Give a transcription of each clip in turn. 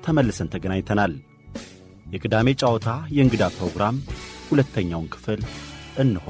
ተመልሰን ተገናኝተናል። የቅዳሜ ጨዋታ የእንግዳ ፕሮግራም ሁለተኛውን ክፍል እንሆ።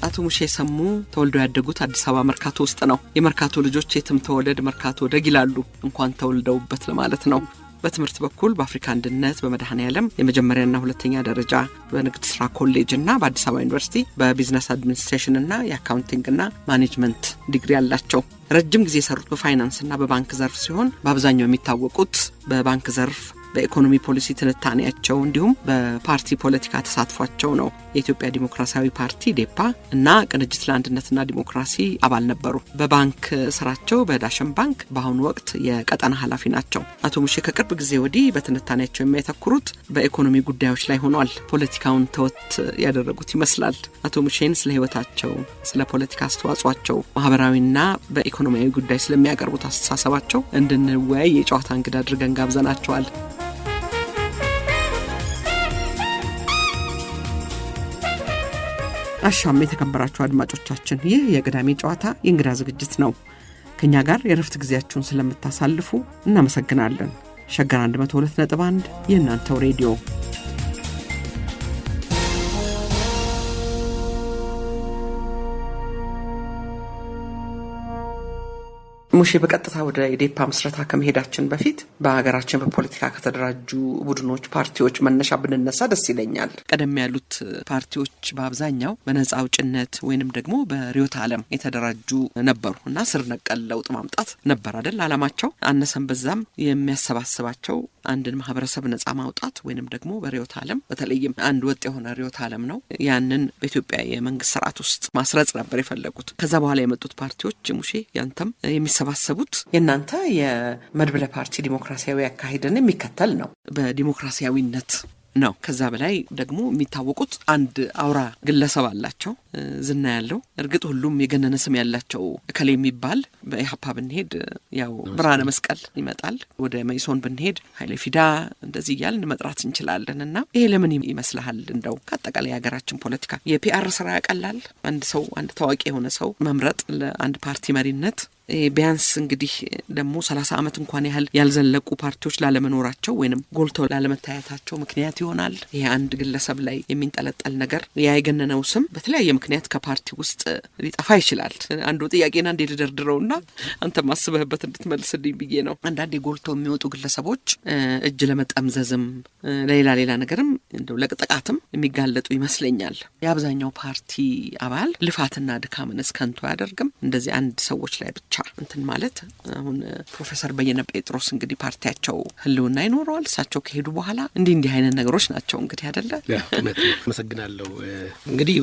አቶ ሙሼ ሰሙ ተወልደው ያደጉት አዲስ አበባ መርካቶ ውስጥ ነው። የመርካቶ ልጆች የትም ተወለድ መርካቶ ደግ ይላሉ፣ እንኳን ተወልደውበት ለማለት ነው። በትምህርት በኩል በአፍሪካ አንድነት በመድኃኔዓለም የመጀመሪያና ሁለተኛ ደረጃ በንግድ ስራ ኮሌጅና በአዲስ አበባ ዩኒቨርሲቲ በቢዝነስ አድሚኒስትሬሽንና የአካውንቲንግና ማኔጅመንት ዲግሪ አላቸው። ረጅም ጊዜ የሰሩት በፋይናንስና በባንክ ዘርፍ ሲሆን በአብዛኛው የሚታወቁት በባንክ ዘርፍ በኢኮኖሚ ፖሊሲ ትንታኔያቸው እንዲሁም በፓርቲ ፖለቲካ ተሳትፏቸው ነው። የኢትዮጵያ ዲሞክራሲያዊ ፓርቲ ዴፓ እና ቅንጅት ለአንድነትና ዲሞክራሲ አባል ነበሩ። በባንክ ስራቸው በዳሽን ባንክ በአሁኑ ወቅት የቀጠና ኃላፊ ናቸው። አቶ ሙሼ ከቅርብ ጊዜ ወዲህ በትንታኔያቸው የሚያተኩሩት በኢኮኖሚ ጉዳዮች ላይ ሆኗል። ፖለቲካውን ተወት ያደረጉት ይመስላል። አቶ ሙሼን ስለ ህይወታቸው፣ ስለ ፖለቲካ አስተዋጽኦአቸው፣ ማህበራዊና በኢኮኖሚያዊ ጉዳይ ስለሚያቀርቡት አስተሳሰባቸው እንድንወያይ የጨዋታ እንግዳ አድርገን ጋብዘናቸዋል። አሻም የተከበራችሁ አድማጮቻችን፣ ይህ የቅዳሜ ጨዋታ የእንግዳ ዝግጅት ነው። ከኛ ጋር የረፍት ጊዜያችሁን ስለምታሳልፉ እናመሰግናለን። ሸገር 102.1 የእናንተው ሬዲዮ። ሙሼ በቀጥታ ወደ ኢዴፓ ምስረታ ከመሄዳችን በፊት በሀገራችን በፖለቲካ ከተደራጁ ቡድኖች፣ ፓርቲዎች መነሻ ብንነሳ ደስ ይለኛል። ቀደም ያሉት ፓርቲዎች በአብዛኛው በነጻ አውጭነት ወይንም ደግሞ በርዕዮተ ዓለም የተደራጁ ነበሩ እና ስር ነቀል ለውጥ ማምጣት ነበር አይደል አላማቸው። አነሰም በዛም የሚያሰባስባቸው አንድን ማህበረሰብ ነጻ ማውጣት ወይንም ደግሞ በርዕዮተ ዓለም በተለይም አንድ ወጥ የሆነ ርዕዮተ ዓለም ነው፣ ያንን በኢትዮጵያ የመንግስት ስርዓት ውስጥ ማስረጽ ነበር የፈለጉት። ከዛ በኋላ የመጡት ፓርቲዎች ሙሼ ያንተም የሚሰባሰቡት የናንተ የመድብለ ፓርቲ ዲሞክራሲያዊ አካሄድን የሚከተል ነው፣ በዲሞክራሲያዊነት ነው። ከዛ በላይ ደግሞ የሚታወቁት አንድ አውራ ግለሰብ አላቸው፣ ዝና ያለው። እርግጥ ሁሉም የገነነ ስም ያላቸው እከሌ የሚባል በኢሃፓ ብንሄድ ያው ብርሃነ መስቀል ይመጣል፣ ወደ መይሶን ብንሄድ ኃይለ ፊዳ፣ እንደዚህ እያልን መጥራት እንችላለን። እና ይሄ ለምን ይመስልሃል? እንደው ከአጠቃላይ የሀገራችን ፖለቲካ የፒአር ስራ ያቀላል? አንድ ሰው አንድ ታዋቂ የሆነ ሰው መምረጥ ለአንድ ፓርቲ መሪነት ቢያንስ እንግዲህ ደግሞ 30 ዓመት እንኳን ያህል ያልዘለቁ ፓርቲዎች ላለመኖራቸው ወይንም ጎልተው ላለመታየታቸው ምክንያት ይሆናል። ይሄ አንድ ግለሰብ ላይ የሚንጠለጠል ነገር ያይገነነው ስም በተለያየ ምክንያት ከፓርቲ ውስጥ ሊጠፋ ይችላል። አንዱ ጥያቄና እንደ ልደርድረውና አንተ ማስበህበት እንድትመልስልኝ ብዬ ነው። አንዳንዴ ጎልተው የሚወጡ ግለሰቦች እጅ ለመጠምዘዝም ሌላ ነገርም እንደው ለጥቃትም የሚጋለጡ ይመስለኛል። የአብዛኛው ፓርቲ አባል ልፋትና ድካምን እስከንቱ ያደርግም። እንደዚህ አንድ ሰዎች ላይ ብቻ እንትን ማለት አሁን ፕሮፌሰር በየነ ጴጥሮስ እንግዲህ ፓርቲያቸው ህልውና ይኖረዋል እሳቸው ከሄዱ በኋላ እንዲህ አይነት ነገሮች ናቸው እንግዲህ አይደለ? አመሰግናለሁ። እንግዲህ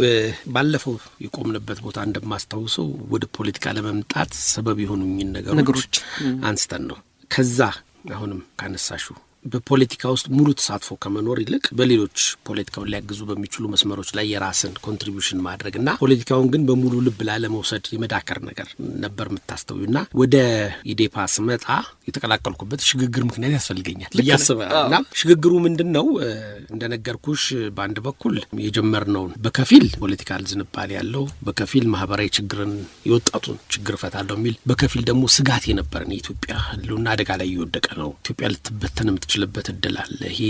ባለፈው የቆምንበት ቦታ እንደማስታውሰው ወደ ፖለቲካ ለመምጣት ሰበብ የሆኑኝን ነገሮች አንስተን ነው። ከዛ አሁንም ካነሳሹ በፖለቲካ ውስጥ ሙሉ ተሳትፎ ከመኖር ይልቅ በሌሎች ፖለቲካውን ሊያግዙ በሚችሉ መስመሮች ላይ የራስን ኮንትሪቢዩሽን ማድረግና ፖለቲካውን ግን በሙሉ ልብ ላለመውሰድ የመዳከር ነገር ነበር የምታስተውዩና ወደ ኢዴፓ ስመጣ የተቀላቀልኩበት ሽግግር ምክንያት ያስፈልገኛል ለያስበና ሽግግሩ ምንድነው? እንደነገርኩሽ በአንድ በኩል የጀመርነውን በከፊል ፖለቲካል ዝንባሌ ያለው በከፊል ማህበራዊ ችግርን የወጣቱን ችግር ፈታለው የሚል በከፊል ደግሞ ስጋት የነበረን የኢትዮጵያ ህልውና አደጋ ላይ እየወደቀ ነው፣ ኢትዮጵያ ልትበተን ችልበት እድል አለ። ይሄ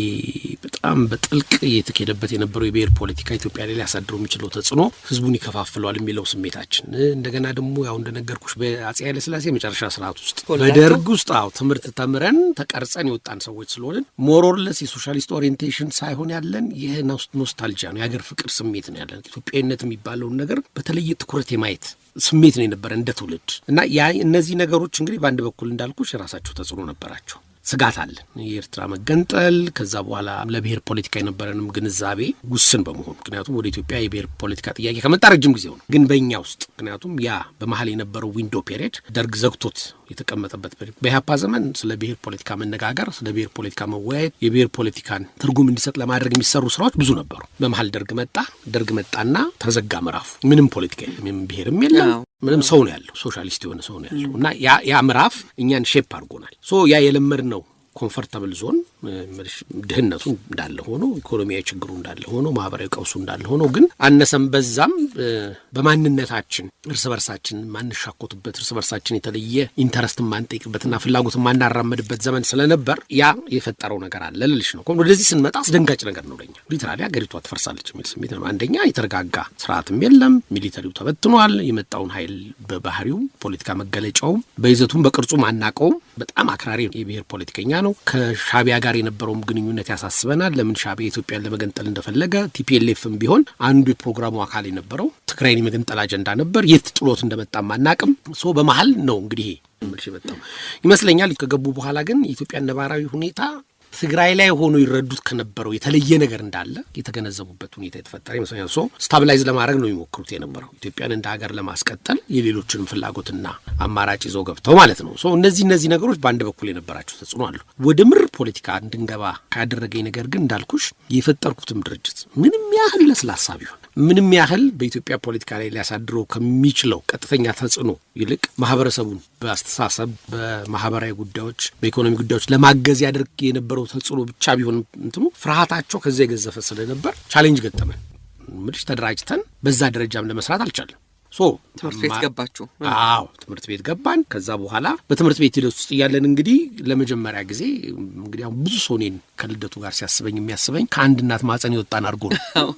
በጣም በጥልቅ የተከደበት የነበረው የብሔር ፖለቲካ ኢትዮጵያ ላይ ያሳድሩ የሚችለው ተጽዕኖ ህዝቡን ይከፋፍለዋል የሚለው ስሜታችን እንደገና ደግሞ ያው እንደነገርኩሽ በአጼ ኃይለ ሥላሴ መጨረሻ ስርዓት ውስጥ በደርግ ውስጥ ትምህርት ተምረን ተቀርጸን የወጣን ሰዎች ስለሆነ ሞሮርለስ የሶሻሊስት ኦሪየንቴሽን ሳይሆን ያለን ይሄ ኖስታልጂያ ነው፣ የሀገር ፍቅር ስሜት ነው ያለን። ኢትዮጵያዊነት የሚባለውን ነገር በተለየ ትኩረት የማየት ስሜት ነው የነበረ እንደ ትውልድ እና ያ እነዚህ ነገሮች እንግዲህ በአንድ በኩል እንዳልኩሽ የራሳቸው ተጽዕኖ ነበራቸው። ስጋት አለ የኤርትራ መገንጠል ከዛ በኋላ ለብሔር ፖለቲካ የነበረንም ግንዛቤ ውስን በመሆኑ ምክንያቱም ወደ ኢትዮጵያ የብሔር ፖለቲካ ጥያቄ ከመጣ ረጅም ጊዜው ነው። ግን በእኛ ውስጥ ምክንያቱም ያ በመሀል የነበረው ዊንዶ ፔሪየድ ደርግ ዘግቶት የተቀመጠበት በኢሃፓ ዘመን ስለ ብሔር ፖለቲካ መነጋገር፣ ስለ ብሔር ፖለቲካ መወያየት፣ የብሔር ፖለቲካን ትርጉም እንዲሰጥ ለማድረግ የሚሰሩ ስራዎች ብዙ ነበሩ። በመሀል ደርግ መጣና ተዘጋ ምዕራፉ። ምንም ፖለቲካ የለም፣ ብሔርም የለም፣ ምንም ሰው ነው ያለው፣ ሶሻሊስት የሆነ ሰው ነው ያለው እና ያ ምዕራፍ እኛን ሼፕ አድርጎናል። ያ የለመድነው ኮምፎርታብል ዞን ድህነቱ እንዳለ ሆኖ ኢኮኖሚያዊ ችግሩ እንዳለ ሆኖ ማህበራዊ ቀውሱ እንዳለ ሆኖ ግን አነሰም በዛም በማንነታችን እርስ በርሳችን ማንሻኮትበት እርስ በርሳችን የተለየ ኢንተረስት ማንጠይቅበትና ፍላጎት ማናራመድበት ዘመን ስለነበር ያ የፈጠረው ነገር አለ ልልሽ ነው። ወደዚህ ስንመጣ አስደንጋጭ ነገር ነው ለኛ። ሊትራሊ ሀገሪቷ ትፈርሳለች የሚል ስሜት ነው። አንደኛ የተረጋጋ ስርዓትም የለም፣ ሚሊተሪው ተበትኗል። የመጣውን ኃይል በባህሪው ፖለቲካ መገለጫው በይዘቱም በቅርጹም አናቀውም። በጣም አክራሪ የብሔር ፖለቲከኛ ነው። ከሻቢያ ጋር የነበረውም ግንኙነት ያሳስበናል። ለምን ሻቢያ ኢትዮጵያን ለመገንጠል እንደፈለገ ቲፒኤልኤፍም ቢሆን አንዱ የፕሮግራሙ አካል የነበረው ትግራይን የመገንጠል አጀንዳ ነበር። የት ጥሎት እንደመጣም አናቅም። ሶ በመሀል ነው እንግዲህ ምልሽ የመጣው ይመስለኛል። ከገቡ በኋላ ግን የኢትዮጵያን ነባራዊ ሁኔታ ትግራይ ላይ ሆኖ ይረዱት ከነበረው የተለየ ነገር እንዳለ የተገነዘቡበት ሁኔታ የተፈጠረ ይመስለኛል። ሶ ስታቢላይዝ ለማድረግ ነው የሚሞክሩት የነበረው ኢትዮጵያን እንደ ሀገር ለማስቀጠል የሌሎችንም ፍላጎትና አማራጭ ይዘው ገብተው ማለት ነው። ሶ እነዚህ ነገሮች በአንድ በኩል የነበራቸው ተጽዕኖ አሉ። ወደ ምር ፖለቲካ እንድንገባ ካደረገኝ ነገር ግን እንዳልኩሽ የፈጠርኩትም ድርጅት ምንም ያህል ለስላሳ ቢሆን ምንም ያህል በኢትዮጵያ ፖለቲካ ላይ ሊያሳድረው ከሚችለው ቀጥተኛ ተጽዕኖ ይልቅ ማህበረሰቡን በአስተሳሰብ በማህበራዊ ጉዳዮች በኢኮኖሚ ጉዳዮች ለማገዝ ያደርግ የነበረው ተጽዕኖ ብቻ ቢሆን እንትኑ ፍርሃታቸው ከዛ የገዘፈ ስለነበር ቻሌንጅ ገጠመን። ምልሽ ተደራጅተን በዛ ደረጃም ለመስራት አልቻለም። ሶ ትምህርት ቤት ገባችሁ? አዎ ትምህርት ቤት ገባን። ከዛ በኋላ በትምህርት ቤት ሂደት ውስጥ እያለን እንግዲህ ለመጀመሪያ ጊዜ እንግዲህ አሁን ብዙ ሰው እኔን ከልደቱ ጋር ሲያስበኝ የሚያስበኝ ከአንድ እናት ማህፀን የወጣን አድርጎ ነው።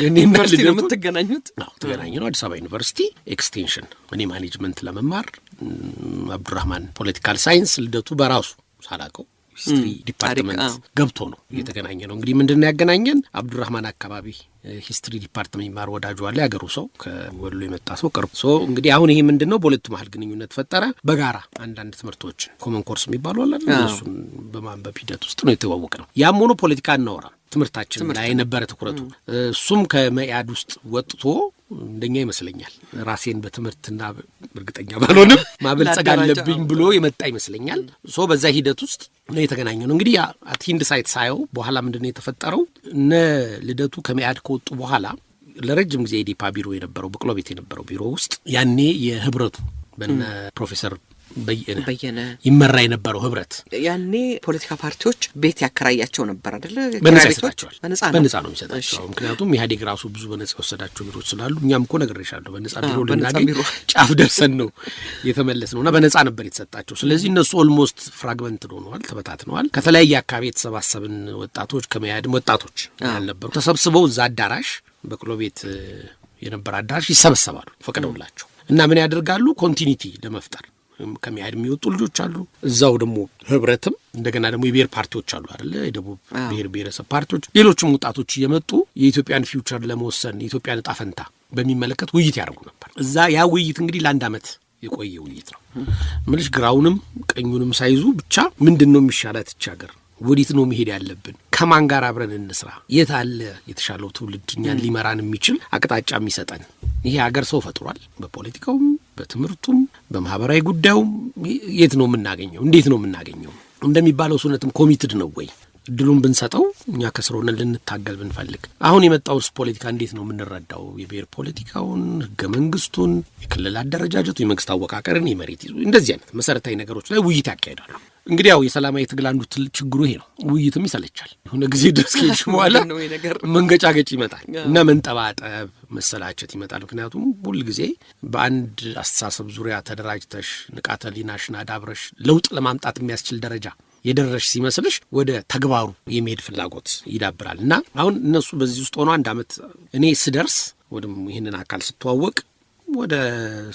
ዩኒቨርሲቲ ነው የምትገናኙት? አዎ ተገናኘ ነው። አዲስ አበባ ዩኒቨርሲቲ ኤክስቴንሽን እኔ ማኔጅመንት ለመማር አብዱራህማን ፖለቲካል ሳይንስ ልደቱ በራሱ ሳላቀው ሂስትሪ ዲፓርትመንት ገብቶ ነው የተገናኘ ነው። እንግዲህ ምንድነው ያገናኘን? አብዱራህማን አካባቢ ሂስትሪ ዲፓርትመንት የሚማር ወዳጁ አለ፣ ያገሩ ሰው ከወሎ የመጣ ሰው ቅርብ ሶ እንግዲህ አሁን ይሄ ምንድነው በሁለቱ መሀል ግንኙነት ፈጠረ። በጋራ አንዳንድ ትምህርቶች ኮመን ኮርስ የሚባሉ አለ እሱን በማንበብ ሂደት ውስጥ ነው የተዋወቅ ነው። ያም ሆኖ ፖለቲካ እናወራ ትምህርታችን ላይ ነበረ ትኩረቱ። እሱም ከመያድ ውስጥ ወጥቶ እንደኛ ይመስለኛል ራሴን በትምህርትና እርግጠኛ ባልሆንም ማበልጸግ አለብኝ ብሎ የመጣ ይመስለኛል። ሶ በዛ ሂደት ውስጥ ነው የተገናኘው ነው። እንግዲህ አቲንድ ሳይት ሳየው በኋላ ምንድነው የተፈጠረው? እነ ልደቱ ከመያድ ከወጡ በኋላ ለረጅም ጊዜ ኢዲፓ ቢሮ የነበረው በቅሎ ቤት የነበረው ቢሮ ውስጥ ያኔ የህብረቱ በነ ፕሮፌሰር በየነ ይመራ የነበረው ህብረት ያኔ ፖለቲካ ፓርቲዎች ቤት ያከራያቸው ነበር አይደለ? በነጻ ይሰጣቸዋል። በነጻ ነው የሚሰጣቸው። ምክንያቱም ኢህአዴግ ራሱ ብዙ በነጻ ወሰዳቸው ቢሮዎች ስላሉ እኛም እኮ ነግሬሻለሁ በነጻ ቢሮ ልናገኝ ጫፍ ደርሰን ነው የተመለስነውና በነጻ ነበር የተሰጣቸው። ስለዚህ እነሱ ኦልሞስት ፍራግመንት ሆነዋል፣ ተበታትነዋል። ከተለያየ አካባቢ የተሰባሰብን ወጣቶች ከመያድም ወጣቶች ያልነበሩ ተሰብስበው እዛ አዳራሽ በቅሎ ቤት የነበረ አዳራሽ ይሰበሰባሉ ፈቅደውላቸው እና ምን ያደርጋሉ? ኮንቲኒቲ ለመፍጠር ከሚያድ የሚወጡ ልጆች አሉ። እዛው ደግሞ ህብረትም እንደገና ደግሞ የብሔር ፓርቲዎች አሉ አይደለ? የደቡብ ብሔር ብሔረሰብ ፓርቲዎች፣ ሌሎችም ወጣቶች እየመጡ የኢትዮጵያን ፊውቸር ለመወሰን የኢትዮጵያን ዕጣ ፈንታ በሚመለከት ውይይት ያደርጉ ነበር። እዛ ያ ውይይት እንግዲህ ለአንድ ዓመት የቆየ ውይይት ነው። ምልሽ ግራውንም ቀኙንም ሳይዙ ብቻ ምንድነው የሚሻላት እቺ ሀገር? ወዴት ነው መሄድ ያለብን? ከማን ጋር አብረን እንስራ? የት አለ የተሻለው ትውልድ እኛን ሊመራን የሚችል አቅጣጫ የሚሰጠን? ይሄ ሀገር ሰው ፈጥሯል። በፖለቲካውም በትምህርቱም በማህበራዊ ጉዳዩም የት ነው የምናገኘው? እንዴት ነው የምናገኘው? እንደሚባለው እውነትም ኮሚትድ ነው ወይ? እድሉን ብንሰጠው እኛ ከስሮነ ልንታገል ብንፈልግ አሁን የመጣውስ ፖለቲካ እንዴት ነው የምንረዳው? የብሔር ፖለቲካውን፣ ህገ መንግስቱን፣ የክልል አደረጃጀቱ፣ የመንግስት አወቃቀርን፣ የመሬት ይዞ እንደዚህ አይነት መሰረታዊ ነገሮች ላይ ውይይት ያካሂዳሉ። እንግዲህ ያው የሰላማዊ ትግል አንዱ ችግሩ ይሄ ነው። ውይይትም ይሰለቻል። የሆነ ጊዜ ድረስ ከሄድሽ በኋላ መንገጫገጭ ይመጣል እና መንጠባጠብ መሰላቸት ይመጣል። ምክንያቱም ሁል ጊዜ በአንድ አስተሳሰብ ዙሪያ ተደራጅተሽ ንቃተ ህሊናሽን አዳብረሽ ለውጥ ለማምጣት የሚያስችል ደረጃ የደረሽ ሲመስልሽ ወደ ተግባሩ የመሄድ ፍላጎት ይዳብራል። እና አሁን እነሱ በዚህ ውስጥ ሆኖ አንድ ዓመት እኔ ስደርስ ወደም ይህንን አካል ስተዋወቅ ወደ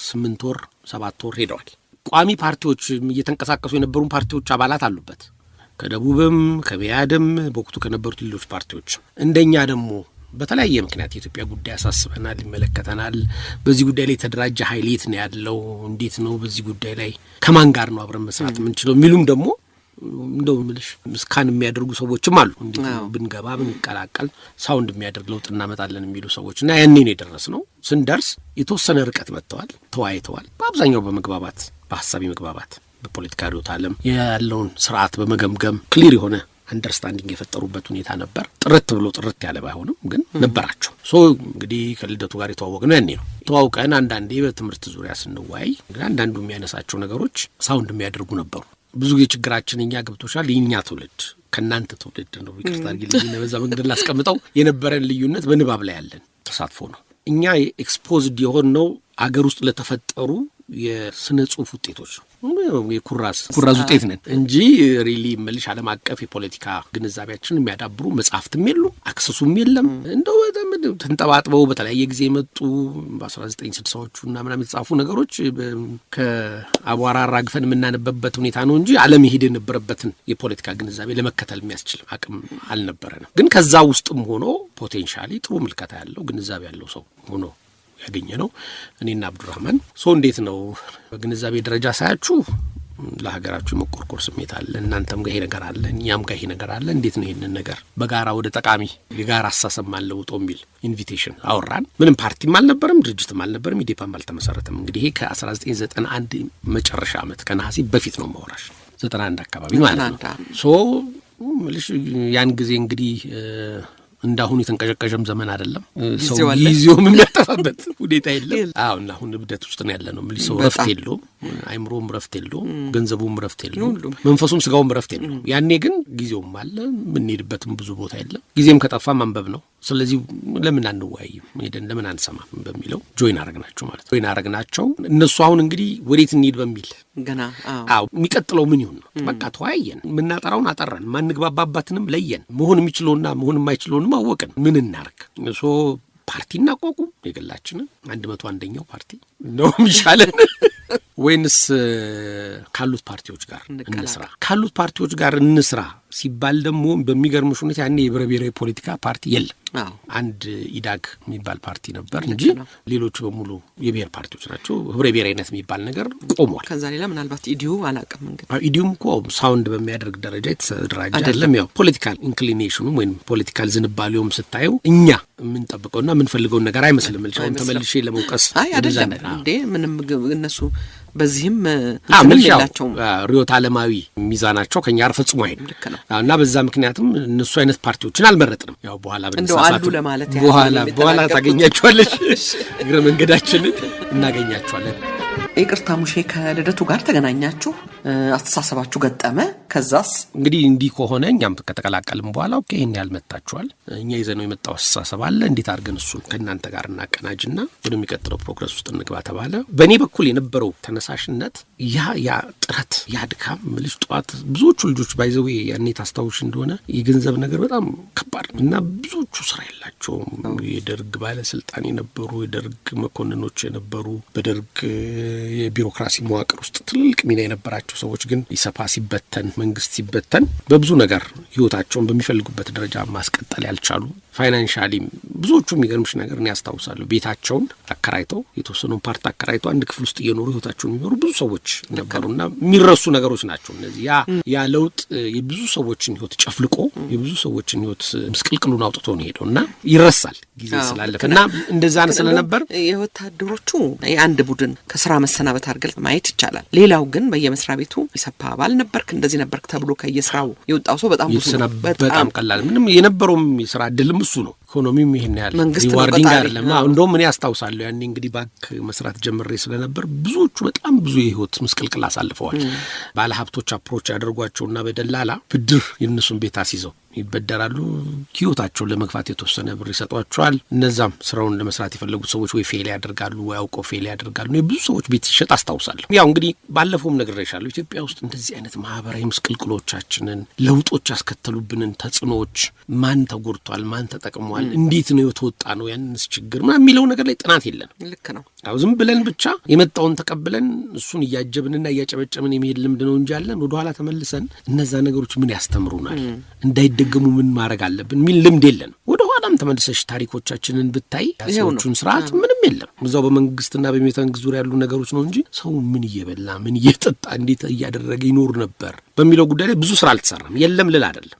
8 ወር 7 ወር ሄደዋል። ቋሚ ፓርቲዎች እየተንቀሳቀሱ የነበሩ ፓርቲዎች አባላት አሉበት። ከደቡብም ከመያድም በወቅቱ ከነበሩት ሌሎች ፓርቲዎች እንደኛ ደግሞ በተለያየ ምክንያት የኢትዮጵያ ጉዳይ ያሳስበናል፣ ይመለከተናል። በዚህ ጉዳይ ላይ የተደራጀ ኃይል የት ነው ያለው? እንዴት ነው በዚህ ጉዳይ ላይ ከማን ጋር ነው አብረን መስራት የምንችለው? የሚሉም ደግሞ እንደው ምልሽ ምስካን የሚያደርጉ ሰዎችም አሉ። እንዴት ብንገባ ብንቀላቀል ሳውንድ የሚያደርግ ለውጥ እናመጣለን የሚሉ ሰዎች እና ያኔ ነው የደረስነው። ስንደርስ የተወሰነ ርቀት መጥተዋል፣ ተወያይተዋል። በአብዛኛው በመግባባት በሐሳቢ መግባባት በፖለቲካ ርዕዮተ ዓለም ያለውን ስርዓት በመገምገም ክሊር የሆነ አንደርስታንዲንግ የፈጠሩበት ሁኔታ ነበር። ጥርት ያለ ባይሆንም ግን ነበራቸው። እንግዲህ ከልደቱ ጋር የተዋወቅነው ያኔ ነው። ተዋውቀን አንዳንዴ በትምህርት ዙሪያ ስንወያይ እንግዲህ አንዳንዱ የሚያነሳቸው ነገሮች ሳውንድ የሚያደርጉ ነበሩ። ብዙ ጊዜ ችግራችን እኛ ገብቶሻል የኛ ትውልድ ከናንተ ትውልድ ነው ይቅርታ አድርጊልኝ በዛ መንገድ ላስቀምጠው የነበረን ልዩነት በንባብ ላይ ያለን ተሳትፎ ነው እኛ ኤክስፖዝድ የሆነው አገር ውስጥ ለተፈጠሩ የስነ ጽሁፍ ውጤቶች የኩራዝ ውጤት ነን እንጂ ሪሊ መልሽ ዓለም አቀፍ የፖለቲካ ግንዛቤያችንን የሚያዳብሩ መጽሐፍትም የሉም አክሰሱም የለም እንደው ተንጠባጥበው በተለያየ ጊዜ የመጡ በ1960ዎቹ እና ምናምን የተጻፉ ነገሮች ከአቧራ አራግፈን የምናነበበት ሁኔታ ነው እንጂ ዓለም ይሄድ የነበረበትን የፖለቲካ ግንዛቤ ለመከተል የሚያስችል አቅም አልነበረንም ግን ከዛ ውስጥም ሆኖ ፖቴንሻሊ ጥሩ ምልከታ ያለው ግንዛቤ ያለው ሰው ሆኖ ያገኘ ነው እኔና አብዱራህማን እንዴት ነው በግንዛቤ ደረጃ ሳያችሁ ለሀገራችሁ መቆርቆር ስሜት አለ እናንተም ጋር ይሄ ነገር አለ እኛም ጋር ይሄ ነገር አለ እንዴት ነው ይሄንን ነገር በጋራ ወደ ጠቃሚ የጋራ አሳሰብ ማለውጦ የሚል ኢንቪቴሽን አወራን ምንም ፓርቲም አልነበረም ድርጅትም አልነበረም ኢዴፓም አልተመሰረተም እንግዲህ ይሄ ከ1991 መጨረሻ ዓመት ከነሐሴ በፊት ነው ማወራሽ 91 አካባቢ ማለት ነው ምልሽ ያን ጊዜ እንግዲህ እንዳሁን የተንቀጨቀጨም ዘመን አይደለም ሰው ጊዜውም የሚያጠፋበት ሁኔታ የለም አሁን እብደት ውስጥ ነው ያለነው ምን ሰው ረፍት የለውም አይምሮም ረፍት የለውም ገንዘቡም ረፍት የለውም መንፈሱም ስጋውም ረፍት የለውም ያኔ ግን ጊዜውም አለ ምንሄድበትም ብዙ ቦታ የለም ጊዜም ከጠፋ ማንበብ ነው ስለዚህ ለምን አንወያይም ሄደን ለምን አንሰማም በሚለው ጆይን አረግናቸው እነሱ አሁን እንግዲህ ወዴት እንሂድ በሚል ገና የሚቀጥለው ምን ይሁን ነው በቃ ተወያየን ምናጠራውን አጠራን ማንግባባባትንም ለየን መሆን የሚችለውና መሆን የማይችለውንም አወቅን ምን እናርግ ፓርቲ እናቋቁም የግላችንን 101ኛው ፓርቲ ነው የሚሻለን ወይንስ ካሉት ፓርቲዎች ጋር እንስራ ሲባል ደግሞ በሚገርምሽ ሁኔታ ያኔ የብሔራዊ ፖለቲካ ፓርቲ የለም አንድ ኢዳግ የሚባል ፓርቲ ነበር እንጂ ሌሎቹ በሙሉ የብሔር ፓርቲዎች ናቸው ህብረ ብሔራዊነት የሚባል ነገር ቆሟል ከዛ ሌላ ምናልባት ኢዲዩ አላቀም እንግዲህ ኢዲዩም እኮ ሳውንድ በሚያደርግ ደረጃ የተደራጀ አይደለም ያው ፖለቲካል ኢንክሊኔሽኑ ወይም ፖለቲካል ዝንባሌውም ስታዩ እኛ የምንጠብቀውና የምንፈልገው ነገር አይመስልም ልሻውን ተመልሼ ለመውቀስ አይደለም እንዴ ምንም እነሱ በዚህም ምንላቸው ሪዮት ዓለማዊ ሚዛናቸው ከኛ ጋር ፈጽሞ አይደለም እና በዛ ምክንያቱም እነሱ አይነት ፓርቲዎችን አልመረጥንም ያው በኋላ በነሳሳቱ ለማለት በኋላ ታገኛቸዋለሽ እግረ መንገዳችንን እናገኛቸዋለን ይቅርታ ሙሼ ከልደቱ ጋር ተገናኛችሁ አስተሳሰባችሁ ገጠመ ከዛስ እንግዲህ እንዲህ ከሆነ እኛም ከተቀላቀልን በኋላ ኦኬ እኛ ያልመጣችኋል እኛ ይዘነው የመጣው አስተሳሰብ አለ እንዴት አድርገን እሱ ከእናንተ ጋር እናቀናጅና ወደሚቀጥለው ፕሮግረስ ውስጥ እንግባ ተባለ በእኔ በኩል የነበረው ተነሳሽነት ያ ጥረት ያ ድካም ምልሽ ጧት ብዙዎቹ ልጆች ባይዘው ያኔ ታስታውሽ እንደሆነ የገንዘብ ነገር በጣም ከባድ እና ብዙዎቹ ስራ የላቸውም የደርግ ባለስልጣን የነበሩ የደርግ መኮንኖች የነበሩ በደርግ የቢሮክራሲ መዋቅር ውስጥ ትልቅ ሚና የነበራቸው ሰዎች ግን ኢሰፓ ሲበተን መንግስት ሲበተን በብዙ ነገር ህይወታቸውን በሚፈልጉበት ደረጃ ማስቀጠል ያልቻሉ ፋይናንሻሊ ብዙዎቹ የሚገርምሽ ነገር ነው ያስታውሳሉ ቤታቸውን አከራይተው የተወሰኑ ፓርት አከራይተው አንድ ክፍል ውስጥ እየኖሩ ህይወታቸውን የሚኖሩ ብዙ ሰዎች ነበሩና የሚረሱ ነገሮች ናቸው እነዚህ ያ ለውጥ የብዙ ሰዎችን ህይወት ጨፍልቆ የብዙ ሰዎችን ህይወት ምስቅልቅሉን አውጥቶ ነው ሄደውና ይረሳል ጊዜ ስላለፈና እንደዛ ነው ስለነበር የወታደሮቹ የአንድ ቡድን ከስራ መሰናበት አድርገን ማየት ይቻላል ሌላው ግን በየመስሪያ ቤቱ ኢሰፓ አባል ነበርክ እንደዚህ ነበርክ ተብሎ ከየስራው የወጣው ሰው በጣም ብዙ በጣም ቀላል ምንም የነበረውም የስራ እድልም እሱ ነው ኢኮኖሚም ይሄን ያህል ሪዋርዲንግ አይደለም እንደውም እኔ አስታውሳለሁ ያኔ እንግዲህ ባንክ መስራት ጀምሬ ስለነበር ብዙዎቹ በጣም ብዙ የህይወት ምስቅልቅል አሳልፈዋል ባለ ሀብቶች አፕሮች ያደርጓቸውና በደላላ ብድር የነሱን ቤት አስይዘው ይበደራሉ ህይወታቸውን ለመግፋት የተወሰነ ብር ይሰጧቸዋል እነዛም ስራውን ለመስራት የፈለጉት ሰዎች ወይ ፌል ያደርጋሉ ወይ አውቀው ፌል ያደርጋሉ ብዙ ሰዎች ቤት ሲሸጥ አስታውሳለሁ ያው እንግዲህ ባለፈውም ነግሬሻለሁ ኢትዮጵያ ውስጥ እንደዚህ አይነት ማህበራዊ ምስቅልቅሎቻችንን ለውጦች ያስከተሉብንን ተጽዕኖዎች ማን ተጎድቷል ማን ተጠቅሟል እንዴት ነው የተወጣ ነው ያንስ ችግር ምናምን የሚለው ነገር ላይ ጥናት የለም ልክ ነው አው ዝም ብለን ብቻ የመጣውን ተቀብለን እሱን እያጀብንና እያጨበጨብን የሚሄድ ልምድ ነው እንጂ ያለን ወደ ኋላ ተመልሰን እነዛ ነገሮች ምን ያስተምሩናል እንዳይደገሙ ምን ማድረግ አለብን ሚል ልምድ የለን ወደ ኋላም ተመልሰሽ ታሪኮቻችንን ብታይ ያሰዎቹን ስርዓት ምንም የለም እዛው በመንግስትና በሚተንግዝ ዙሪያ ያሉ ነገሮች ነው እንጂ ሰው ምን እየበላ ምን እየጠጣ እንዴት እያደረገ ይኖር ነበር በሚለው ጉዳይ ላይ ብዙ ስራ አልተሰራም የለም ልል አይደለም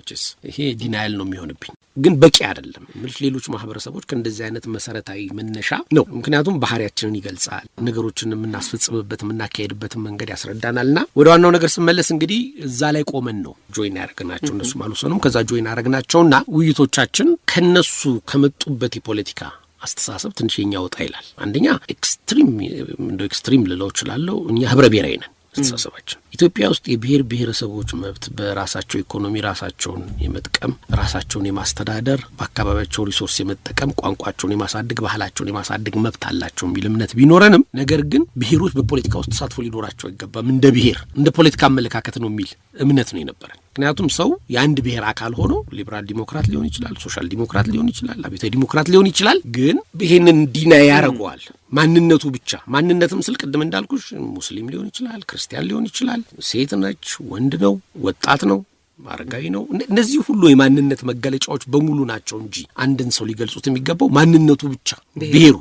ይሄ ዲናይል ነው የሚሆንብኝ ግን በቂ አይደለም ሌሎች ማህበረሰቦች ከእንደዚህ አይነት መሰረታዊ መነሻ ነው ምክንያቱም ባህሪያችንን ይገልጻል ነገሮችን የምናስፈጽምበት የምናካሄድበት መንገድ ያስረዳናልና ወደ ዋናው ነገር ስመለስ እንግዲህ እዛ ላይ ቆመን ነው ጆይን ያደረግናቸው እነሱ ማሉሰኑም ከዛ ጆይን ያደረግናቸውና ውይይቶቻችን ከነሱ ከመጡበት የፖለቲካ አስተሳሰብ ትንሽ የኛ ወጣ ይላል አንደኛ ኤክስትሪም ልለው እችላለሁ እኛ ህብረ ብሔራዊ ነን አስተሳሰባችን ኢትዮጵያ ውስጥ የብሔር ብሔረሰቦች መብት በራሳቸው ኢኮኖሚ ራሳቸውን የመጥቀም ራሳቸውን የማስተዳደር በአካባቢያቸው ሪሶርስ የመጠቀም ቋንቋቸውን የማሳደግ ባህላቸውን የማሳደግ መብት አላቸው የሚል እምነት ቢኖረንም ነገር ግን ብሔሮች በፖለቲካ ውስጥ ተሳትፎ ሊኖራቸው አይገባም እንደ ብሔር እንደ ፖለቲካ አመለካከት ነው የሚል እምነት ነው የነበረ። ምክንያቱም ሰው የአንድ ብሔር አካል ሆኖ ሊበራል ዲሞክራት ሊሆን ይችላል፣ ሶሻል ዲሞክራት ሊሆን ይችላል፣ አብዮታዊ ዲሞክራት ሊሆን ይችላል። ግን ይሄንን ዲና ያደርገዋል ማንነቱ ብቻ። ማንነትም ስል ቅድም እንዳልኩሽ ሙስሊም ሊሆን ይችላል፣ ክርስቲያን ሊሆን ይችላል፣ ሴት ነች፣ ወንድ ነው፣ ወጣት ነው፣ አረጋዊ ነው። እነዚህ ሁሉ የማንነት መገለጫዎች በሙሉ ናቸው እንጂ አንድን ሰው ሊገልጹት የሚገባው ማንነቱ ብቻ ብሔሩ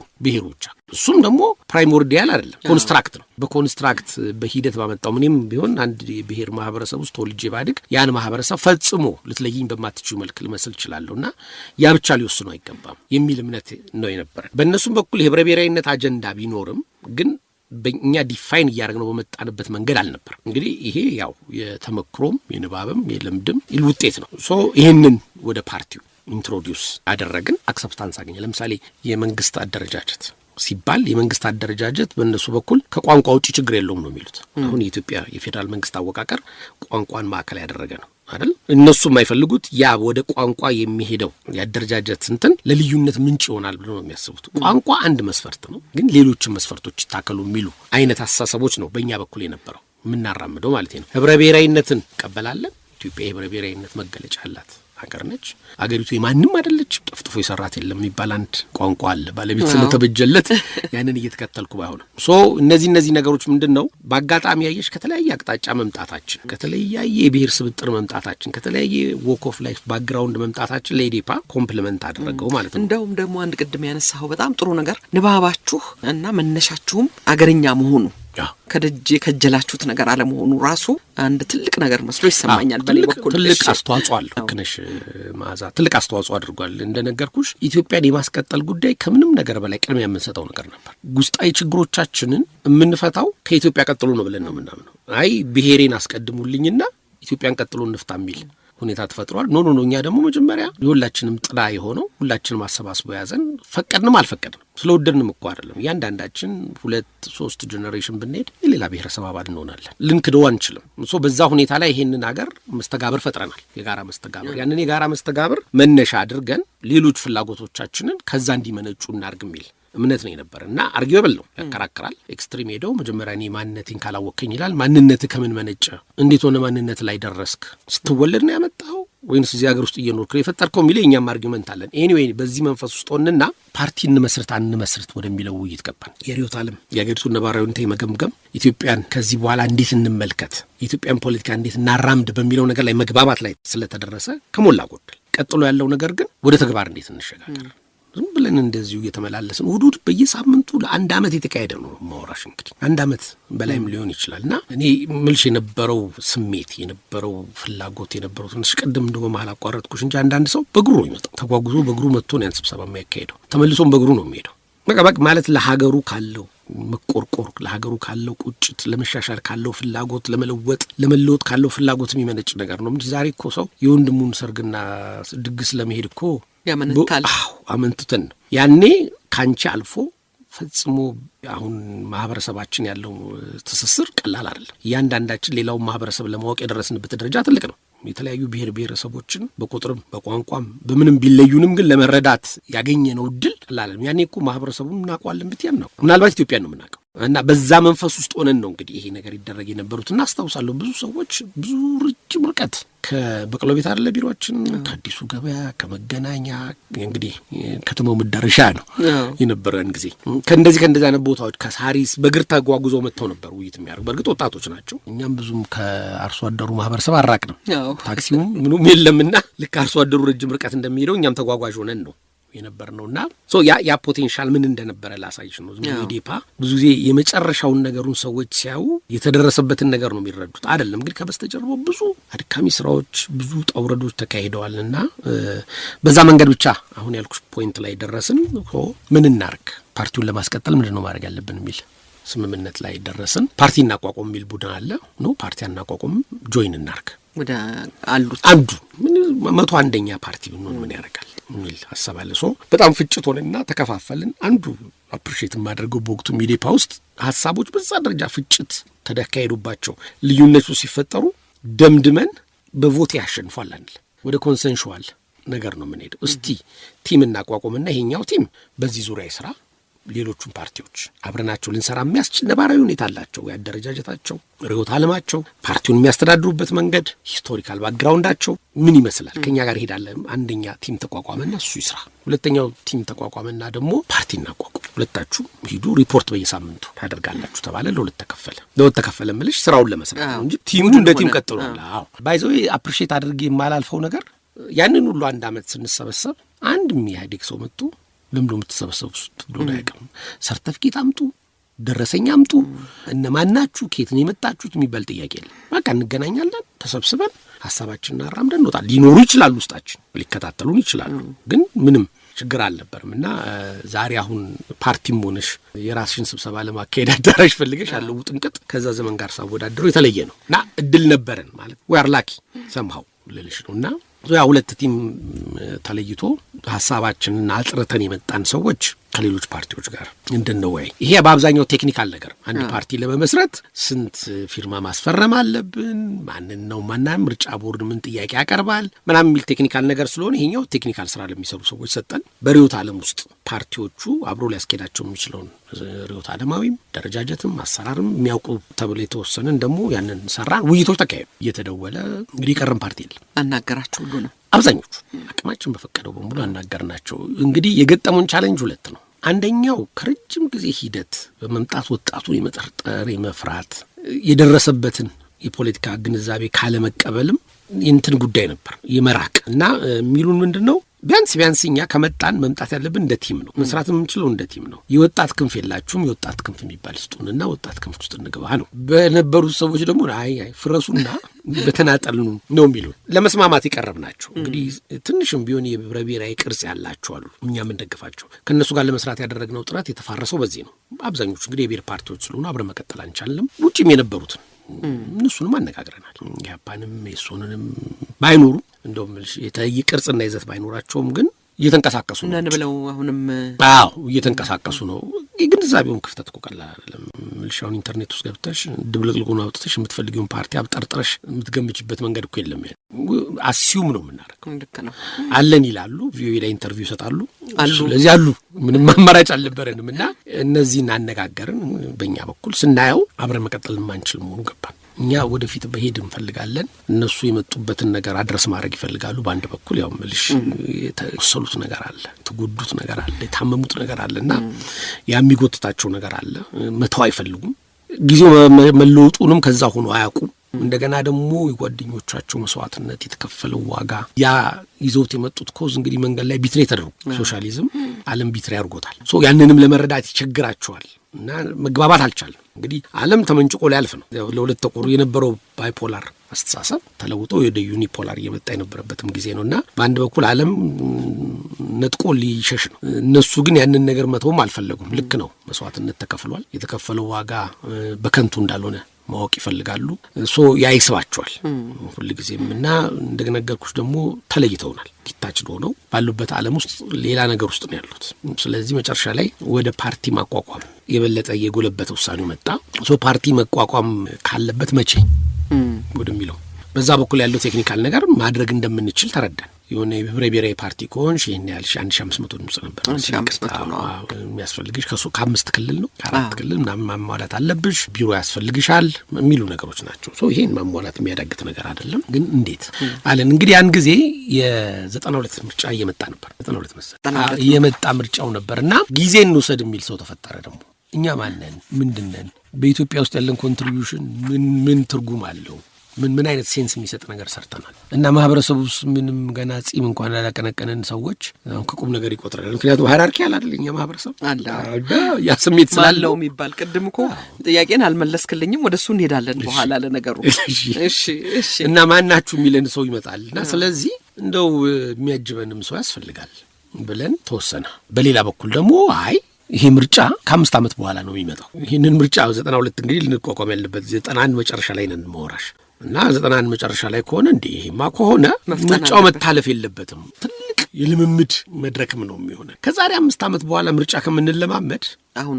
ብቻ። እሱም ደግሞ ፕራይሞርዲያል አይደለም፣ ኮንስትራክት ነው። በኮንስትራክት በሂደት ባመጣው ምንም ቢሆን አንድ የብሔር ማህበረሰብ ውስጥ ተወልጄ ባድግ ያን ማህበረሰብ ፈጽሞ ልትለይኝ በማትችው መልክ ልመስል እችላለሁና ያ ብቻ ሊወስኑ አይገባም የሚል እምነት ነው የነበረ። በእነሱም በኩል የህብረ ብሔራዊነት አጀንዳ ቢኖርም ግን በእኛ ዲፋይን እያደረግነው በመጣንበት መንገድ አልነበር። እንግዲህ ይሄ ያው የተመክሮም የንባብም የልምድም ውጤት ነው። ይህንን ወደ ፓርቲው ኢንትሮዲውስ አደረግን፣ አክሰፕታንስ አገኘ። ለምሳሌ የመንግስት አደረጃጀት ሲባል የመንግስት አደረጃጀት በእነሱ በኩል ከቋንቋ ውጭ ችግር የለውም ነው የሚሉት። አሁን የኢትዮጵያ የፌዴራል መንግስት አወቃቀር ቋንቋን ማዕከል ያደረገ ነው አይደል? እነሱ የማይፈልጉት ያ ወደ ቋንቋ የሚሄደው የአደረጃጀት እንትን ለልዩነት ምንጭ ይሆናል ብሎ ነው የሚያስቡት። ቋንቋ አንድ መስፈርት ነው፣ ግን ሌሎችም መስፈርቶች ይታከሉ የሚሉ አይነት አስተሳሰቦች ነው በእኛ በኩል የነበረው የምናራምደው ማለት ነው። ህብረ ብሔራዊነትን ቀበላለን። ኢትዮጵያ የህብረ ብሔራዊነት መገለጫ አላት ሀገር ነች። አገሪቱ የማንም አይደለች፣ ጠፍጥፎ የሰራት የለም የሚባል አንድ ቋንቋ አለ። ባለቤት ስለተበጀለት ያንን እየተከተልኩ ባይሆንም እነዚህ ነገሮች ምንድነው በአጋጣሚ ያየሽ ከተለያየ አቅጣጫ መምጣታችን፣ ከተለያየ የብሔር ስብጥር መምጣታችን፣ ከተለያየ ዎክ ኦፍ ላይፍ ባክግራውንድ መምጣታችን ለኢዴፓ ኮምፕሊመንት አደረገው ማለት ነው። እንደውም ደግሞ አንድ ቅድም ያነሳው በጣም ጥሩ ነገር ንባባችሁ እና መነሻችሁም አገርኛ መሆኑ ከደጅ ከጀላችሁት ነገር አለመሆኑ ራሱ አንድ ትልቅ ነገር መስሎ ይሰማኛል። በኔ በኩል ትልቅ አስተዋጽኦ አለው። ክነሽ ማዛ ትልቅ አስተዋጽኦ አድርጓል። እንደነገርኩሽ ኢትዮጵያን የማስቀጠል ጉዳይ ከምንም ነገር በላይ ቅድሚያ የምንሰጠው ነገር ነበር። ውስጣዊ ችግሮቻችንን የምንፈታው ከኢትዮጵያ ቀጥሎ ነው ብለን ነው የምናምነው። አይ ብሔሬን አስቀድሙልኝና ኢትዮጵያን ቀጥሎ እንፍታ የሚል ሁኔታ ተፈጥሯል። ኖ እኛ ደግሞ መጀመሪያ የሁላችንም ጥላ የሆነው ሁላችንም አሰባስቦ ያዘን፣ ፈቀድንም አልፈቀድንም ስለወደድንም እኮ አይደለም። እያንዳንዳችን 2-3 ጄኔሬሽን ብንሄድ የሌላ ብሔረሰብ አባል እንሆናለን። ልንክደው አንችልም። በዛ ሁኔታ ላይ ይሄንን ሀገር መስተጋብር ፈጥረናል፣ የጋራ መስተጋብር። ያንን የጋራ መስተጋብር መነሻ አድርገን ሌሎች ፍላጎቶቻችንን ከዛ እንዲመነጩ እናርግ የሚል እምነት ነው የነበረ እና አርጊዌብል ነው፣ ያከራክራል። ኤክስትሪም ሄደው መጀመሪያ እኔ ማንነቴን ካላወቅከኝ ይላል። ማንነት ከምን መነጨ? እንዴት ሆነ ማንነት ላይ ደረስክ? ስትወለድ ነው ያመጣው ወይንስ እዚህ ሀገር ውስጥ እየኖርክ ነው የፈጠርከው የሚለው የኛም አርጊመንት አለን። ኤኒዌይ በዚህ መንፈስ ውስጥ ሆንና ፓርቲ እንመስርት ወደሚለው ውይይት ገባን። የሪዮት ዓለም የሀገሪቱን ነባራዊ ሁኔታ መገምገም፣ ኢትዮጵያን ከዚህ በኋላ እንዴት እንመልከት፣ የኢትዮጵያን ፖለቲካ እንዴት እናራምድ በሚለው ነገር ላይ መግባባት ላይ ስለተደረሰ ከሞላ ጎደል ቀጥሎ ያለው ነገር ግን ወደ ተግባር እንዴት እንሸጋገር ዝም ብለን እንደዚሁ እየተመላለስን ውዱድ በየሳምንቱ ለአንድ ዓመት የተካሄደ ነው ማወራሽ። እንግዲህ አንድ ዓመት በላይም ሊሆን ይችላልና እኔ ምልሽ የነበረው ስሜት የነበረው ፍላጎት የነበረው ትንሽ ቀደም እንደው በመሀል አቋረጥኩሽ እንጂ አንዳንድ ሰው በእግሩ ነው ይመጣው፣ ተጓጉዞ በእግሩ መጥቶ ነው ያን ስብሰባ የሚያካሄደው፣ ተመልሶም በእግሩ ነው የሚሄደው። በቃ ማለት ለሀገሩ ካለው መቆርቆር፣ ለሀገሩ ካለው ቁጭት፣ ለመሻሻል ካለው ፍላጎት፣ ለመለወጥ ካለው ፍላጎት የሚመነጭ ነገር ነው እንጂ ዛሬ እኮ ሰው የወንድሙን ሰርግና ድግስ ለመሄድ እኮ ያመንታል። አመንቱተን ነው ያኔ ካንቺ አልፎ ፈጽሞ አሁን ማህበረሰባችን ያለው ትስስር ቀላል አይደለም። እያንዳንዳችን ሌላውን ማህበረሰብ ለማወቅ የደረስንበት ደረጃ ትልቅ ነው። የተለያዩ ብሔር ብሔረሰቦችን በቁጥርም በቋንቋም በምንም ቢለዩንም ግን ለመረዳት ያገኘነው እድል ቀላል ነው። ያኔ እኮ ማህበረሰቡን እናውቀዋለን ብትያን ነው ምናልባት ኢትዮጵያን ነው የምናውቀው እና በዛ መንፈስ ውስጥ ሆነን ነው እንግዲህ ይሄ ነገር ይደረግ የነበሩት። እና አስታውሳለሁ ብዙ ሰዎች ብዙ ረጅም ርቀት ከበቅሎ ቤት አይደለ ቢሮአችን፣ ከአዲሱ ገበያ፣ ከመገናኛ እንግዲህ ከተማው መዳረሻ ነው የነበረን ጊዜ ከእንደዚህ አይነት ቦታዎች ከሳሪስ በእግር ተጓጉዘው መጥተው ነበር ውይይት የሚያደርጉ። በእርግጥ ወጣቶች ናቸው። እኛም ብዙም ከአርሶ አደሩ ማህበረሰብ አራቅንም፣ ታክሲውም ምኑም የለምና ልክ አርሶ አደሩ ረጅም ርቀት እንደሚሄደው እኛም ተጓጓዥ ሆነን ነው የነበር ነውና ያ ፖቴንሻል ምን እንደነበረ ላሳይሽ ነው። ኢዴፓ ብዙ ጊዜ የመጨረሻውን ነገሩን ሰዎች ሲያዩ የተደረሰበትን ነገር ነው የሚረዱት አይደለም። ግን ከበስተጀርባው ብዙ አድካሚ ስራዎች፣ ብዙ ጠውረዶች ተካሂደዋልና በዛ መንገድ ብቻ አሁን ያልኩሽ ፖይንት ላይ ደረስን። ምን እናርግ፣ ፓርቲውን ለማስቀጠል ምንድነው ማድረግ ያለብን የሚል ስምምነት ላይ ደረስን። ፓርቲ እናቋቋም የሚል ቡድን አለ። ፓርቲ አናቋቋም፣ ጆይን እናርግ ወደ አሉት አንዱ 101ኛ ፓርቲ ብንሆን ምን ያደርጋል የሚል ሐሳብ አለ። በጣም ፍጭት ሆነና ተከፋፈልን። አንዱ አፕሪሼት ማድረገው በወቅቱ ኢዴፓ ውስጥ ሐሳቦች በዛ ደረጃ ፍጭት ተካሄዱባቸው ልዩነቶች ሲፈጠሩ ደምድመን በቮት ያሸንፋል አንል ወደ ኮንሰንሹዋል ነገር ነው የምንሄደው። እስቲ ቲም እናቋቁምና ይሄኛው ቲም በዚህ ዙሪያ ይስራ፣ ሌሎቹን ፓርቲዎች አብረናቸው ልንሰራ የሚያስችል ነባራዊ ሁኔታ አላቸው፣ ያደረጃጀታቸው፣ ርዕዮተ ዓለማቸው፣ ፓርቲውን የሚያስተዳድሩበት መንገድ፣ ሂስቶሪካል ባክግራውንዳቸው ምን ይመስላል፣ ከኛ ጋር ይሄዳል። አንደኛ ቲም ተቋቋመና እሱ ይስራ። ሁለተኛው ቲም ተቋቋመና ደግሞ ፓርቲ እናቋቁም፣ ሁለታችሁ ሂዱ ሪፖርት በየሳምንቱ ታደርጋላችሁ ተባለ። ለሁለት ተከፈለ ምልሽ ስራውን ለመስራት ነው እንጂ ቲሙ እንደ ቲም ቀጥሏል። አዎ ባይዘው አፕሪሼት አድርጌ የማላልፈው ነገር ያንን ሁሉ አንድ አመት ስንሰበሰብ አንድ ኢህአዴግ ሰው መጥቶ ለምዶ የምትሰበሰቡት ብሎ ዳይቀም ሰርተፍኬት አምጡ፣ ደረሰኝ አምጡ፣ እነማን ናችሁ፣ ከየት ነው የመጣችሁት የሚባል ጥያቄ የለም። በቃ እንገናኛለን፣ ተሰብስበን ሐሳባችንን አራምደን እንወጣለን። ሊኖሩ ይችላሉ፣ ውስጣችን ሊከታተሉን ይችላሉ፣ ግን ምንም ችግር አልነበርም። እና ዛሬ አሁን ፓርቲም ሆነሽ የራስሽን ስብሰባ ለማካሄድ አዳራሽ ፈልገሽ ያለው ውጥንቅጥ ከዛ ዘመን ጋር ሳወዳደረው የተለየ ነው እና እድል ነበረን ማለት ወይ አርላኪ ሰምሃው ልልሽ ነው። እና ያ ሁለት ቲም ተለይቶ ሐሳባችንን አጥርተን የመጣን ሰዎች ከሌሎች ፓርቲዎች ጋር እንድንወያይ። ይሄ በአብዛኛው ቴክኒካል ነገር አንድ ፓርቲ ለመመስረት ስንት ፊርማ ማስፈረም አለብን፣ ማንን ነው ምርጫ ቦርድ ምን ጥያቄ ያቀርባል ምናምን የሚል ቴክኒካል ነገር ስለሆነ ይሄኛው ቴክኒካል ስራ ለሚሰሩ ሰዎች ሰጠን። በርዕዮተ ዓለም ውስጥ ፓርቲዎቹ አብሮ ሊያስኬዳቸው የሚችለውን ርዕዮተ ዓለማዊም ደረጃጀትም አሰራርም የሚያውቁ ተብሎ የተወሰነን ደግሞ ያንን ሰራን። ውይይቶች ተካሄዱ። እየተደወለ እንግዲህ ቀረም ፓርቲ የለም። አናገራችሁ ሁሉ ነው። አብዛኞቹ አቅማችን በፈቀደው በሙሉ አናገርናቸው። እንግዲህ የገጠሙን ቻሌንጅ ሁለት ነው። አንደኛው ከረጅም ጊዜ ሂደት በመምጣት ወጣቱን የመጠርጠር የመፍራት የደረሰበትን የፖለቲካ ግንዛቤ ካለመቀበልም እንትን ጉዳይ ነበር የመራቅ እና የሚሉን ምንድነው ቢያንስ እኛ ከመጣን መምጣት ያለብን እንደ ቲም ነው፣ መስራት የምንችለው እንደ ቲም ነው። የወጣት ክንፍ የላችሁም፣ የወጣት ክንፍ የሚባል ስጡንና ወጣት ክንፍ ውስጥ እንግባ ነው። በነበሩት ሰዎች ደግሞ አይ ፍረሱና በተናጠል ነው የሚሉን። ለመስማማት የቀረብ ናቸው። እንግዲህ ትንሽም ቢሆን የህብረ ብሔራዊ ቅርጽ ያላቸው አሉ፣ እኛ የምንደግፋቸው። ከእነሱ ጋር ለመስራት ያደረግነው ጥረት የተፋረሰው በዚህ ነው። አብዛኞቹ እንግዲህ የብሔር ፓርቲዎች ስለሆኑ አብረን መቀጠል አንቻልም። ውጭም የነበሩትን እነሱንም አነጋግረናል። ያፓንም የሶንንም ባይኖሩ እንደውም የተለየ ቅርጽና ይዘት ባይኖራቸውም ግን እየተንቀሳቀሱ ነው ነን ብለው አሁንም እየተንቀሳቀሱ ነው። የግንዛቤውን ክፍተት እኮ ቀላል አይደለም። ምልሻውን ኢንተርኔት ውስጥ ገብተሽ ድብልቅልቁን አውጥተሽ የምትፈልጊውን ፓርቲ አብጠርጥረሽ የምትገምችበት መንገድ እኮ የለም። አሲዩም ነው የምናደርገው። ልክ ነው አለን ይላሉ፣ ቪኦኤ ላይ ኢንተርቪው ይሰጣሉ አሉ። ስለዚህ አሉ ምንም አማራጭ አልነበረንም እና እነዚህን አነጋገርን። በእኛ በኩል ስናየው አብረን መቀጠል የማንችል መሆኑ ገባን። እኛ ወደፊት በሄድ እንፈልጋለን፣ እነሱ የመጡበትን ነገር አድረስ ማድረግ ይፈልጋሉ። በአንድ በኩል ያው ምልሽ የተወሰሉት ነገር አለ፣ የተጎዱት ነገር አለ፣ የታመሙት ነገር አለና የሚጎትታቸው ነገር አለ። መተው አይፈልጉም። ጊዜው መለወጡንም ከዛ ሆኖ አያውቁም። እንደገና ደግሞ የጓደኞቻቸው መስዋዕትነት የተከፈለው ዋጋ ያ ይዘውት የመጡት ኮዝ እንግዲህ መንገድ ላይ ቢትሬ ተደረጉ። ሶሻሊዝም ዓለም ቢትሬ አድርጎታል። ያንንም ለመረዳት ይቸግራቸዋል እና መግባባት አልቻለም። እንግዲህ ዓለም ተመንጭቆ ሊያልፍ ነው። ለሁለት ተቆሩ የነበረው ባይፖላር አስተሳሰብ ተለውጦ ወደ ዩኒፖላር እየመጣ የነበረበትም ጊዜ ነውና በአንድ በኩል ዓለም ነጥቆ ሊሸሽ ነው። እነሱ ግን ያንን ነገር መተውም አልፈለጉም። ልክ ነው፣ መስዋዕትነት ተከፍሏል። የተከፈለው ዋጋ በከንቱ እንዳልሆነ ማወቅ ይፈልጋሉ። ያይስባቸዋል ሁልጊዜም እና እንደነገርኩሽ ደግሞ ተለይተውናል። ዲታችድ ሆነው ባሉበት ዓለም ውስጥ ሌላ ነገር ውስጥ ነው ያሉት። ስለዚህ መጨረሻ ላይ ወደ ፓርቲ ማቋቋም የበለጠ የጎለበተ ውሳኔው መጣ። ፓርቲ መቋቋም ካለበት መቼ ወደሚለው በዛ በኩል ያለው ቴክኒካል ነገር ማድረግ እንደምንችል ተረዳን። የሆነ የህብረ ብሔራዊ ፓርቲ ከሆንሽ ይሄን ያህል 1500 ድምጽ ነበር የሚያስፈልግሽ። ከ5 ክልል ነው 4 ክልል ምናምን ማሟላት አለብሽ፣ ቢሮ ያስፈልግሻል የሚሉ ነገሮች ናቸው። ይሄን ማሟላት የሚያዳግት ነገር አይደለም። ግን እንዴት አለን እንግዲህ ያን ጊዜ የ92 ምርጫ እየመጣ ነበር። 92 መሰለኝ እየመጣ ምርጫው ነበርና ጊዜ እንውሰድ የሚል ሰው ተፈጠረ። ደግሞ እኛ ማነን ምንድነን? በኢትዮጵያ ውስጥ ያለን ኮንትሪቢዩሽን ምን ትርጉም አለው? ምን አይነት ሴንስ የሚሰጥ ነገር ሰርተናል? እና ማህበረሰቡስ ምንም ገና ጺም እንኳን ያላቀነቀነን ሰዎች ከቁም ነገር ይቆጥራል። ምክንያቱም ሃይራርኪ አለ አይደል? እኛ ማህበረሰብ አለ ያ ስሜት ስላለው የሚባል ቅድም እኮ ጥያቄን አልመለስክልኝም። ወደሱ እንሄዳለን በኋላ ለነገሩ። እሺ እና ማናችሁ የሚለን ሰው ይመጣልና ስለዚህ እንደው የሚያጅበንም ሰው ያስፈልጋል ብለን ተወሰነ። በሌላ በኩል ደግሞ ይሄ ምርጫ ከ5 ዓመት በኋላ ነው የሚመጣው። ይሄንን ምርጫ 92 እንግዲህ ልንቋቋም ያለበት 91 መጨረሻ ላይ ነን መወራሽ እና 91 መጨረሻ ላይ ከሆነ እንዴ ይሄማ ከሆነ ምርጫው መታለፍ የለበትም የልምምድ መድረክም ነው የሚሆነው። ከዛሬ 5 ዓመት በኋላ ምርጫ ከምንለማመድ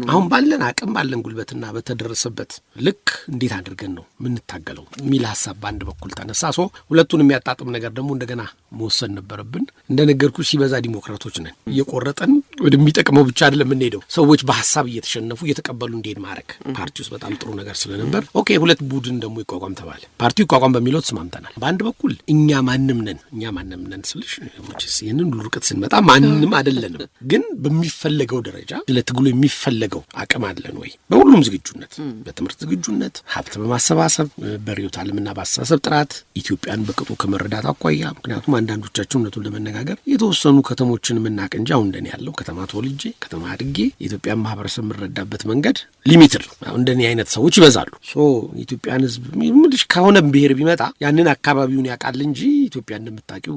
አሁን ባለን አቅም ባለን ጉልበትና በተደረሰበት ልክ እንዴት አድርገን ነው ምንታገለው የሚል ሐሳብ በአንድ በኩል ተነሳሶ ሁለቱን የሚያጣጥም ነገር ደግሞ እንደገና መወሰን ነበረብን። እንደነገርኩ ሲበዛ ዲሞክራቶች ነን። እየቆረጠን ወደሚጠቅመው ብቻ አይደለም እንሄደው ሰዎች በሐሳብ እየተሸነፉ እየተቀበሉ እንዴት ማድረግ ፓርቲውስ በጣም ጥሩ ነገር ስለነበር ኦኬ ሁለት ቡድን ደግሞ ይቋቋም ተባለ። ፓርቲው ይቋቋም በሚለው ተስማምተናል። በአንድ በኩል እኛ ማንንም ነን ስልሽ ወጭስ ይሄንን ሉርቀት ስንመጣ ማንንም አይደለንም፣ ግን በሚፈለገው ደረጃ ለትግሉ የሚፈለገው አቅም አለን ወይ? በሁሉም ዝግጁነት፣ በትምህርት ዝግጁነት፣ ሀብት በማሰባሰብ በሪዮት ዓለምና በአስተሳሰብ ጥራት ኢትዮጵያን በቅጡ ከመረዳት አኳያ ምክንያቱም አንዳንዶቻችን እውነቱን ለመነጋገር የተወሰኑ ከተሞችን የምናውቅ እንጂ አሁን እንደኔ ያለው ከተማ ተወልጄ ከተማ አድጌ የኢትዮጵያን ማህበረሰብ የምረዳበት መንገድ ሊሚትድ ነው። እንደኔ አይነት ሰዎች ይበዛሉ። ኢትዮጵያን ህዝብ ምንድነው ከሆነ ብሔር ቢመጣ ያንን አካባቢውን ያውቃል እንጂ ኢትዮጵያ እንደምታውቂው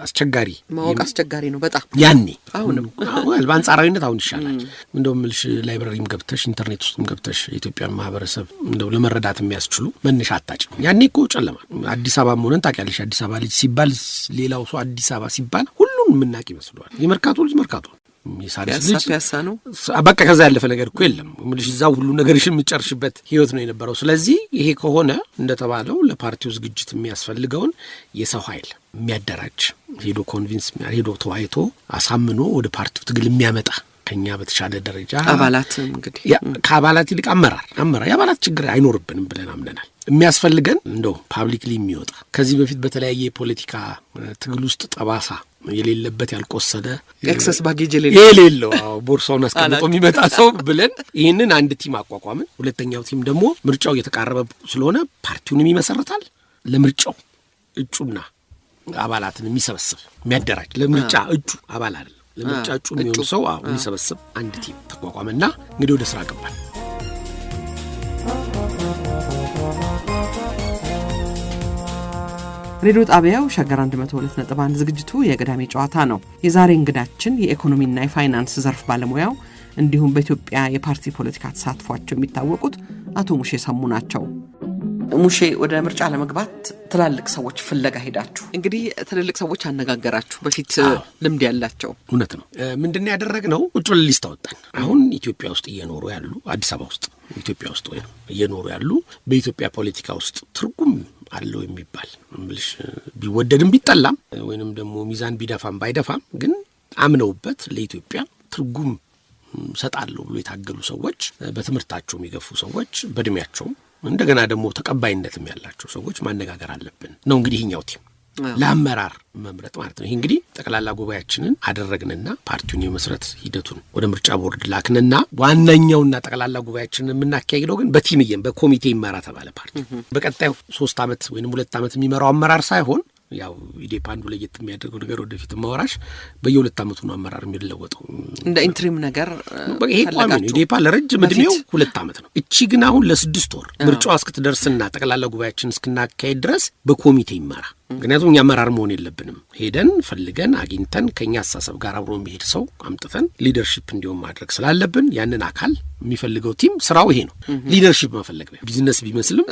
አስቸጋሪ ነው በጣም ያኔ አሁንም በአንጻራዊነት አሁን ይሻላል። እንደውም ልሽ ላይብረሪም ገብተሽ ኢንተርኔት ውስጥም ገብተሽ የኢትዮጵያን ማህበረሰብ እንደው ለመረዳት የሚያስችሉ መነሻ አጣጭ ያኔ እኮ ጨለማ አዲስ አበባ መሆንን ታውቂያለሽ። አዲስ አበባ ልጅ ሲባል ሌላው ሰው አዲስ አበባ ሲባል ሁሉን የምናውቅ ይመስለዋል። የመርካቶ ልጅ መርካቶ ሚሳሪስ ልጅ ነው በቃ ከዛ ያለፈ ነገር እኮ የለም። ምንሽ እዛው ሁሉ ነገርሽ የምትጨርሽበት ህይወት ነው የነበረው። ስለዚህ ይሄ ከሆነ እንደተባለው ለፓርቲው ዝግጅት የሚያስፈልገውን የሰው ኃይል የሚያደራጅ ሄዶ ኮንቪንስ ሄዶ ተዋይቶ አሳምኖ ወደ ፓርቲው ትግል የሚያመጣ ከኛ በተሻለ ደረጃ አባላት እንግዲህ ከአባላት ይልቅ አመራር የአባላት ችግር አይኖርብንም ብለን አምነናል። የሚያስፈልገን እንደው ፓብሊክሊ የሚወጣ ከዚህ በፊት በተለያየ የፖለቲካ ትግል ውስጥ ጠባሳ የሌለበት ያልቆሰለ ኤክሰስ ባጌጅ የሌለው ቦርሳውን አስቀምጦ የሚመጣ ሰው ብለን ይህንን አንድ ቲም አቋቋምን። ሁለተኛው ቲም ደግሞ ምርጫው እየተቃረበ ስለሆነ ፓርቲውንም ይመሰርታል። ለምርጫው እጩና አባላትን የሚሰበስብ የሚያደራጅ ለምርጫ እጩ አባል አይደለም ለምርጫ እጩ የሚሆን ሰው የሚሰበስብ አንድ ቲም ተቋቋመና እንግዲህ ወደ ስራ ገባን። ሬዲዮ ጣቢያው ሸገር 102.1 ዝግጅቱ የቅዳሜ ጨዋታ ነው። የዛሬ እንግዳችን የኢኮኖሚና የፋይናንስ ዘርፍ ባለሙያው እንዲሁም በኢትዮጵያ የፓርቲ ፖለቲካ ተሳትፏቸው የሚታወቁት አቶ ሙሼ ሰሙ ናቸው። ሙሼ ወደ ምርጫ ለመግባት ትላልቅ ሰዎች ፍለጋ ሄዳችሁ እንግዲህ ትላልቅ ሰዎች አነጋገራችሁ በፊት ልምድ ያላቸው እውነት ነው። ምንድነው ያደረግነው? ቁጭ ብለን ሊስት አወጣን። አሁን ኢትዮጵያ ውስጥ እየኖሩ ያሉ አዲስ አበባ ውስጥ ኢትዮጵያ ውስጥ ወይ እየኖሩ ያሉ በኢትዮጵያ ፖለቲካ ውስጥ ትርጉም አለው የሚባል ምልሽ ቢወደድም ቢጠላም ወይንም ደግሞ ሚዛን ቢደፋም ባይደፋም ግን አምነውበት ለኢትዮጵያ ትርጉም ሰጣለው ብሎ የታገሉ ሰዎች፣ በትምህርታቸው የሚገፉ ሰዎች፣ በእድሜያቸው እንደገና ደግሞ ተቀባይነትም ያላቸው ሰዎች ማነጋገር አለብን ነው እንግዲህ ይሄኛው ቲም ለአመራር መምረጥ ማለት ነው። ይሄ እንግዲህ ጠቅላላ ጉባኤያችንን አደረግንና ፓርቲውን የመስረት ሂደቱን ወደ ምርጫ ቦርድ ላክንና ዋናኛውና ጠቅላላ ጉባኤያችንን የምናካሄደው ግን በቲም በኮሚቴ ይመራ ተባለ። ፓርቲ በቀጣዩ 3 ዓመት ወይንም 2 ዓመት የሚመራው አመራር ሳይሆን ያው ኢዴፓ አንዱ ለየት የሚያደርገው ነገር ወደፊት ማወራሽ በየ2 ዓመቱ ነው አመራር የሚለወጠው እንደ ኢንትሪም ነገር። ይሄ ቋሚ ነው። ኢዴፓ ለረጅም እድሜው 2 ዓመት ነው። እቺ ግን አሁን ለ6 ወር ምርጫው እስክትደርስና ጠቅላላ ጉባኤያችን እስክናካሄድ ድረስ በኮሚቴ ይመራ። ምክንያቱም እኛ አመራር መሆን የለብንም። ሄደን ፈልገን አግኝተን ከኛ አስተሳሰብ ጋር አብሮ የሚሄድ ሰው አምጥተን ሊደርሺፕ እንዲሆን ማድረግ ስላለብን ያንን አካል የሚፈልገው ቲም ስራው ይሄ ነው። ሊደርሺፕ መፈለግ ነው። ቢዝነስ ቢመስልም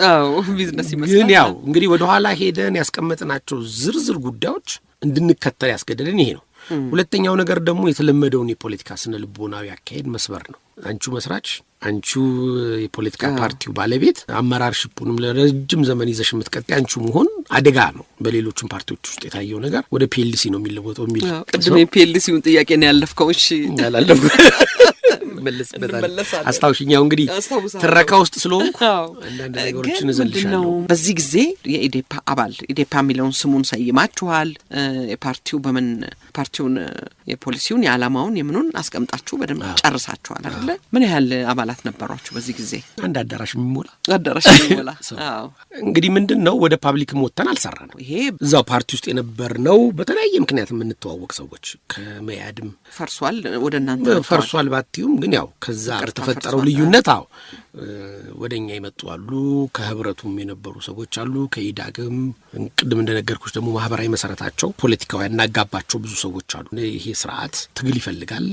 ቢዝነስ ይመስላል። ግን ያው እንግዲህ ወደ ኋላ ሄደን ያስቀመጥናቸው ዝርዝር ጉዳዮች እንድንከተል ያስገደደን ይሄ ነው። ሁለተኛው ነገር ደግሞ የተለመደውን የፖለቲካ ስነ ልቦናዊ አካሄድ መስበር ነው። አንቺ መስራች፣ አንቺ የፖለቲካ ፓርቲው ባለቤት አመራርሺፑንም ለረጅም ዘመን ይዘሽ የምትቀጥይ አንቺ መሆን አደጋ ነው። በሌሎችም ፓርቲዎች ውስጥ የታየው ነገር ወደ ፒኤልሲ ነው የሚለወጠው የሚል ቅድም ፒኤልሲውን ጥያቄ ነው ያለፍከው። እሺ ያላለፈው መለስበታል። አስታውሽኛው እንግዲህ ትረካ ውስጥ ስለሆንኩ አንዳንድ ነገሮችን እዘልሻለሁ። በዚህ ጊዜ የኢዴፓ አባል ኢዴፓ የሚለውን ስሙን ሰይማችኋል። የፓርቲው በምን ፓርቲውን የፖሊሲውን የዓላማውን የምኑን አስቀምጣችሁ በደንብ ጨርሳችኋል አይደል? ምን ያህል አባላት ነበሯችሁ በዚህ ጊዜ? አንድ አዳራሽ የሚሞላ አዎ። እንግዲህ ምንድነው ወደ ፓብሊክ ሞተን አልሰራንም። ይሄ እዛው ፓርቲ ውስጥ የነበርነው በተለያየ ምክንያት የምንተዋወቅ ሰዎች ከመያድም ፈርሷል፣ ወደ እናንተ ፈርሷል ባትዩም ግን ያው ከዛ ተፈጠረው ልዩነት ወደኛ ይመጡ አሉ። ከህብረቱም የነበሩ ሰዎች አሉ። ከኢዳግም ቅድም እንደነገርኩሽ ደግሞ ማህበራዊ መሰረታቸው ፖለቲካው ያናጋባቸው ብዙ ሰዎች አሉ። ይሄ ስርዓት ትግል ይፈልጋል።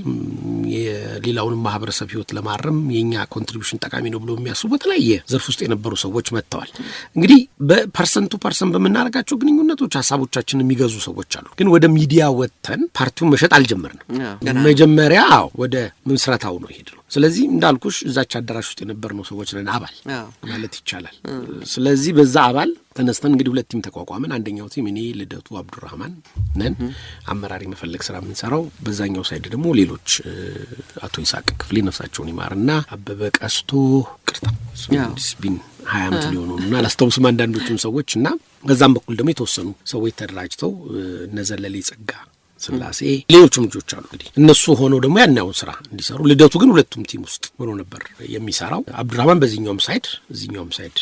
የሌላውንም ማህበረሰብ ህይወት ለማረም የኛ ኮንትሪቢዩሽን ጠቃሚ ነው ብሎ የሚያስቡ በተለያየ ዘርፍ ውስጥ የነበሩ ሰዎች መጥተዋል። እንግዲህ በፐርሰንቱ ፐርሰንት በምናደርጋቸው ግንኙነቶች ሀሳቦቻችንን የሚገዙ ሰዎች አሉ። ግን ወደ ሚዲያ ወጥተን ፓርቲውን መሸጥ አልጀመርንም። መጀመሪያ ወደ ምስረታው ነው ሄድ ነው። ስለዚህ እንዳልኩሽ እዛች አዳራሽ ውስጥ የነበርነው ሰዎች ነን አባል ማለት ይቻላል። ስለዚህ በዛ አባል ተነስተን እንግዲህ ሁለት ቲም ተቋቋመን። አንደኛው ቲም እኔ ልደቱ አብዱራህማን ነን፣ አመራሪ መፈለግ ስራ የምንሰራው። በዛኛው ሳይድ ደግሞ ሌሎች አቶ ይስሐቅ ክፍሌ ነፍሳቸውን ይማርና አበበ ቀስቶ ቅርታ ቢን 20 ዓመት ሊሆኑና አላስታውስም አንዳንዶቹም ሰዎች እና በዛም በኩል ደግሞ የተወሰኑ ሰዎች ተደራጅተው እነዘለሌ ጸጋ ስላሴ ሌሎችም ልጆች አሉ። እንግዲህ እነሱ ሆነው ደግሞ ያናውን ስራ እንዲሰሩ ልደቱ ግን ሁለቱም ቲም ውስጥ ሆኖ ነበር የሚሰራው። አብዱራህማን በዚህኛውም ሳይድ እዚህኛውም ሳይድ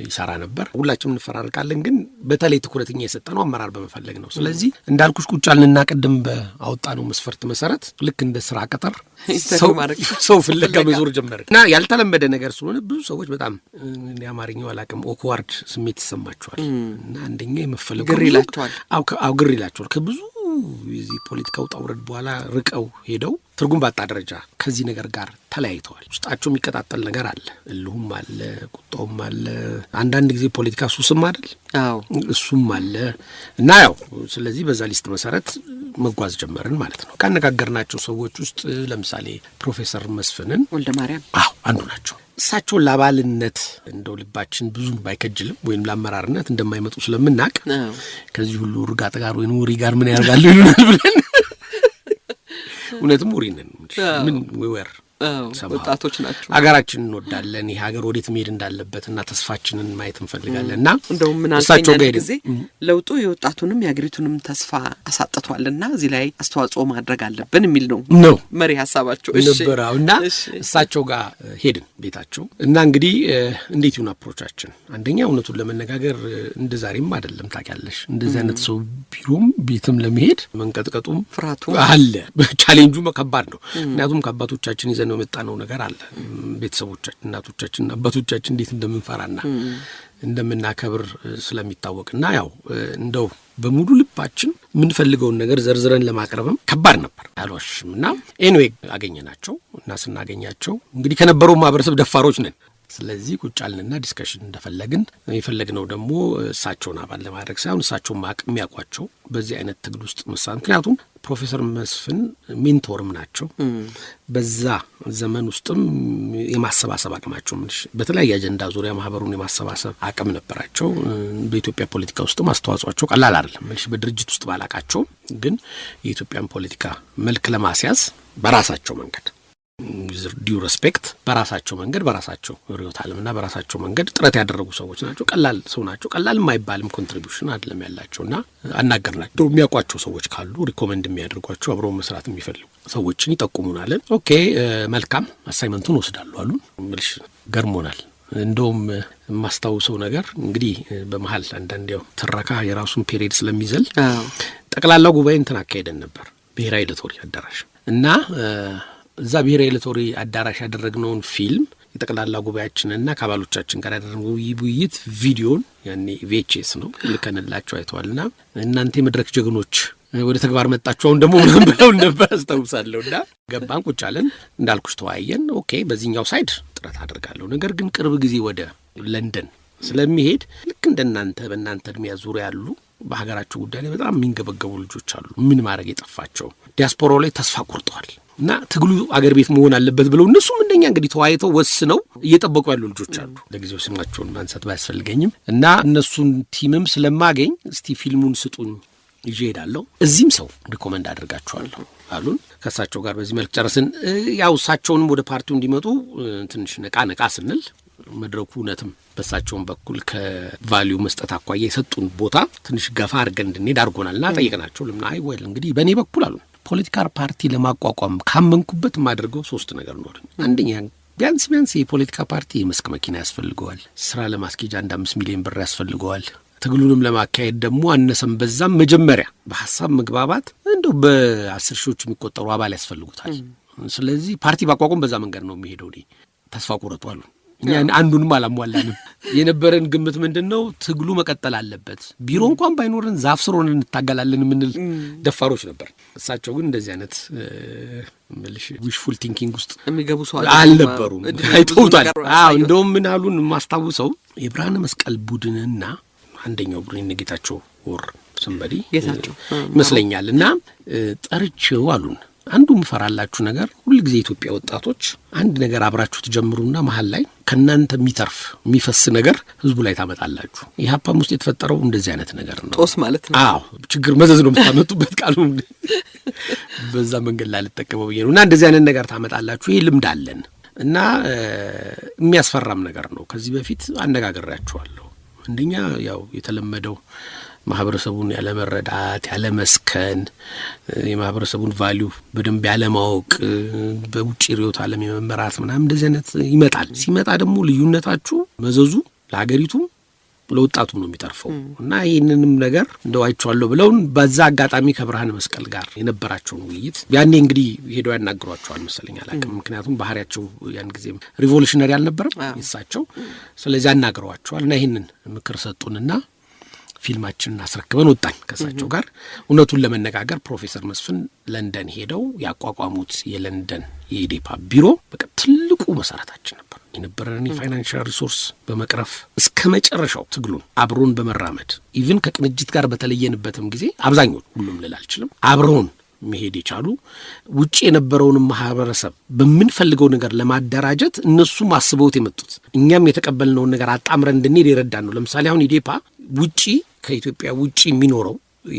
ይሰራ ነበር። ሁላችንም እንፈራርቃለን፣ ግን በተለይ ትኩረትኛ የሰጠነው አመራር በመፈለግ ነው። ስለዚህ እንዳልኩሽ ቁጭ አልንና ቅድም በአወጣነው መስፈርት መሰረት ልክ እንደ ስራ ቀጠር ሰው ፍለጋ መዞር ጀመረ እና ያልተለመደ ነገር ስለሆነ ብዙ ሰዎች በጣም የአማርኛው አላውቅም ኦክዋርድ ስሜት ይሰማቸዋል እና አንደኛ የመፈለጉ ግር ይላቸዋል ከብዙ የዚህ ፖለቲካ ውጣ ውረድ በኋላ ርቀው ሄደው ትርጉም ባጣ ደረጃ ከዚህ ነገር ጋር ተለያይተዋል። ውስጣቸው የሚቀጣጠል ነገር አለ፣ እልሁም አለ፣ ቁጣውም አለ፣ አንዳንድ ጊዜ ፖለቲካ ሱስም አይደል? እሱም አለ እና ያው ስለዚህ በዛ ሊስት መሰረት መጓዝ ጀመርን ማለት ነው። ካነጋገርናቸው ሰዎች ውስጥ ለምሳሌ ፕሮፌሰር መስፍንን ወልደ ማርያም አንዱ ናቸው። እሳቸውን ለአባልነት እንደው ልባችን ብዙም ባይከጅልም ወይም ለአመራርነት እንደማይመጡ ስለምናቅ ከዚህ ሁሉ ርጋጥ ጋር ወይም ውሪ ጋር ምን ያደርጋሉ ይሉናል ብለን እውነትም ውሪ ነን ምን ወር ወጣቶች ናቸው። ሀገራችንን እንወዳለን። ይሄ ሀገር ወዴት መሄድ እንዳለበትና ተስፋችንን ማየት እንፈልጋለን እና እንደው ምን አልፈኛል ጊዜ ለውጡ የወጣቱንም የሀገሪቱንም ተስፋ አሳጥቷልና እዚህ ላይ አስተዋጽኦ ማድረግ አለብን የሚል ነው መሪ ሀሳባቸው። እሺ ነበርና እሳቸው ጋር ሄድን ቤታቸው እና እንግዲህ እንዴት ይሁን አፕሮቻችን። አንደኛ እውነቱን ለመነጋገር እንደ ዛሬም አይደለም ታውቂያለሽ። እንደዚህ አይነት ሰው ቢሮም ቤትም ለመሄድ መንቀጥቀጡም ፍርሃቱ አለ። ቻሌንጁ ከባድ ነው። ምክንያቱም ከአባቶቻችን ይዘን ነው የመጣነው ነገር አለ። ቤተሰቦቻችን እናቶቻችን አባቶቻችን እንዴት እንደምንፈራና እንደምናከብር ስለሚታወቅና ያው እንደው በሙሉ ልባችን የምንፈልገውን ነገር ዘርዝረን ለማቅረብም ከባድ ነበር አልዋሽምና ኤኒዌይ አገኘናቸው እና ስናገኛቸው እንግዲህ ከነበረው ማህበረሰብ ደፋሮች ነን። ስለዚህ ቁጭ አልንና ዲስከሽን እንደፈለግን የፈለግነው ደግሞ እሳቸውን አባል ለማድረግ ሳይሆን እሳቸውን ማቅም ያቋቸው በዚህ አይነት ትግል ውስጥ ፕሮፌሰር ፕሮፌሰር መስፍን ሜንቶርም ናቸው። በዛ ዘመን ውስጥም የማሰባሰብ አቅማቸው በተለያየ አጀንዳ ዙሪያ ማህበሩን የማሰባሰብ አቅም ነበራቸው። በኢትዮጵያ ፖለቲካ ውስጥም አስተዋጽኦአቸው ቀላል አይደለም። በድርጅት ውስጥ ባላቃቸው ግን የኢትዮጵያን ፖለቲካ መልክ ለማስያዝ በራሳቸው መንገድ ዲዩ ሬስፔክት በራሳቸው መንገድ በራሳቸው ርዕዮተ ዓለምና በራሳቸው መንገድ ጥረት ያደረጉ ሰዎች ናቸው። ቀላል ሰው ናቸው። ቀላል የማይባልም ኮንትሪቢዩሽን አይደለም ያላቸውና አናገርናቸው። የሚያውቋቸው ሰዎች ካሉ ሪኮመንድ የሚያደርጓቸው አብረው መስራት የሚፈልጉ ሰዎችን ይጠቁሙናል። ኦኬ መልካም አሳይመንቱን ወስዳሉ አሉን። ምልሽ ገርሞናል። እንደውም የማስታውሰው ነገር እንግዲህ በመሀል አንዳንድ ያው ትረካ የራሱን ፔሪድ ስለሚዘል ጠቅላላ ጉባኤ እንትን አካሄደን ነበር ብሔራዊ ሎተሪ አዳራሽ እና እዛ ብሔራዊ ሎተሪ አዳራሽ ያደረግነውን ፊልም የጠቅላላ ጉባኤያችንና ከአባሎቻችን ጋር ያደረግነው ውይይት ቪዲዮን ያኔ VHS ነው ልከንላቸው አይተዋልና እናንተ የመድረክ ጀግኖች ወደ ተግባር መጣችሁ አሁን ደግሞ ምንም ብለው ነበር አስታውሳለሁና ገባን ቁጭ አለን እንዳልኩሽ ተወያየን። ኦኬ በዚህኛው ሳይድ ጥረት አደርጋለሁ ነገር ግን ቅርብ ጊዜ ወደ ለንደን ስለሚሄድ ልክ እንደናንተ በእናንተ እድሜያ ዙሪያ ያሉ በሀገራቸው ጉዳይ ላይ በጣም የሚንገበገቡ ልጆች አሉ። ምን ማድረግ የጠፋቸው ዲያስፖራው ላይ ተስፋ ቆርጠዋል እና ትግሉ አገር ቤት መሆን አለበት ብለው እነሱም እንደኛ እንግዲህ ተዋይተው ወስነው እየጠበቁ ያሉ ልጆች አሉ። ለጊዜው ስማቸውን ማንሳት ባያስፈልገኝም እና እነሱን ቲምም ስለማገኝ እስቲ ፊልሙን ስጡኝ ይዤ ሄዳለሁ። እዚህም ሰው ሪኮመንድ አድርጋቸዋለሁ አሉን። ከሳቸው ጋር በዚህ መልክ ጨረስን። ያው እሳቸውንም ወደ ፓርቲው እንዲመጡ ትንሽ ነቃ ስንል መድረኩ እውነትም በሳቸውን በኩል ከቫልዩ መስጠት አኳያ የሰጡን ቦታ ትንሽ ገፋ አድርገን እንድንሄድ አድርጎናልና ጠይቀናቸው ለምን አይ ወል እንግዲህ በእኔ በኩል አሉን ፖለቲካል ፓርቲ ለማቋቋም ካመንኩበት ማድረገው 3 ነገር ነው። አንደኛ ቢያንስ የፖለቲካ ፓርቲ የመስክ መኪና ያስፈልገዋል። ስራ ለማስኬጃ 5 ሚሊዮን ብር ያስፈልገዋል። ትግሉንም ለማካሄድ ደግሞ አነሰም በዛም መጀመሪያ በሐሳብ መግባባት እንደው በ10 ሺዎች የሚቆጠሩ አባል ያስፈልጉታል። ስለዚህ ፓርቲ ባቋቋም በዛ መንገድ ነው የሚሄደው። ተስፋ ቆረጡ አሉ። እኛ አንዱንም አላሟላንም። የነበረን ግምት ምንድነው ትግሉ መቀጠል አለበት፣ ቢሮ እንኳን ባይኖርን ዛፍ ስር ሆነን እንታገላለን የምንል ደፋሮች ነበር። እሳቸው ግን እንደዚህ አይነት ዊሽፉል ቲንኪንግ ውስጥ የሚገቡ ሰው አልነበሩም። አይተውታል። እንደውም ምን አሉን የማስታውሰው የብርሃነ መስቀል ቡድንና አንደኛው ቡድን ጌታቸው ወር ሰንበዲ ይመስለኛል እና ጠርቼው አሉን አንዱ ምፈራላችሁ ነገር ሁሉ ጊዜ ኢትዮጵያ ወጣቶች አንድ ነገር አብራችሁ ተጀምሩና መሀል ላይ ከናንተ የሚተርፍ የሚፈስ ነገር ህዝቡ ላይ ታመጣላችሁ። ኢህአፓም ውስጥ የተፈጠረው እንደዚህ አይነት ነገር ነው። ጦስ ማለት ነው። ችግር መዘዝ ነው የምታመጡበት ቃሉ በዛ መንገድ ላይ ልጠቀመው ብዬ ነው። እና እንደዚህ አይነት ነገር ታመጣላችሁ። ይሄ ልምድ አለን እና የሚያስፈራም ነገር ነው። ከዚህ በፊት አነጋግሬያችኋለሁ። አንደኛ ያው የተለመደው ማህበረሰቡን ያለ መረዳት ያለ መስከን የማህበረሰቡን ቫልዩ በደንብ ያለ ማወቅ በውጪ ሪዮት ዓለም የመመራት ምናምን እንደዚህ አይነት ይመጣል። ሲመጣ ደግሞ ልዩነታችሁ መዘዙ ለሀገሪቱ ለወጣቱም ነው የሚተርፈው እና ይህንንም ነገር እንደው አይቼዋለሁ ብለውን በዛ አጋጣሚ ከብርሃነ መስቀል ጋር የነበራቸውን ውይይት ያኔ እንግዲህ ሄደው ያናግሯቸዋል መሰለኝ አላውቅም። ምክንያቱም ባህሪያቸው ያን ጊዜም ሪቮሉሽነሪ አልነበረም ይሳቸው። ስለዚህ ያናግሯቸዋል እና ይህንን ምክር ሰጡንና ፊልማችንን አስረክበን ወጣን ከሳቸው ጋር። እውነቱን ለመነጋገር ፕሮፌሰር መስፍን ለንደን ሄደው ያቋቋሙት የለንደን የኢዴፓ ቢሮ በቃ ትልቁ መሰረታችን ነበር። የነበረን የፋይናንሻል ሪሶርስ በመቅረፍ እስከ መጨረሻው ትግሉን አብሮን በመራመድ ኢቭን ከቅንጅት ጋር በተለየንበትም ጊዜ አብዛኞቹ ሁሉም ልል አልችልም አብረውን መሄድ የቻሉ ውጪ የነበረውን ማህበረሰብ በምንፈልገው ነገር ለማደራጀት እነሱም አስበውት የመጡት እኛም የተቀበልነውን ነገር አጣምረን እንድንሄድ የረዳን ነው። ለምሳሌ አሁን ኢዴፓ ውጪ ከኢትዮጵያ ውጪ የሚኖረው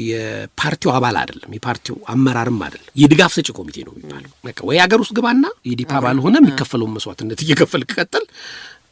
የፓርቲው አባል አይደለም፣ የፓርቲው አመራርም አይደለም፣ የድጋፍ ሰጪ ኮሚቴ ነው የሚባለው። በቃ ወይ ሀገር ውስጥ ግባና የኢዴፓ አባል ሆነ የሚከፈለውን መስዋዕትነት እየከፈልክ ቀጥል፣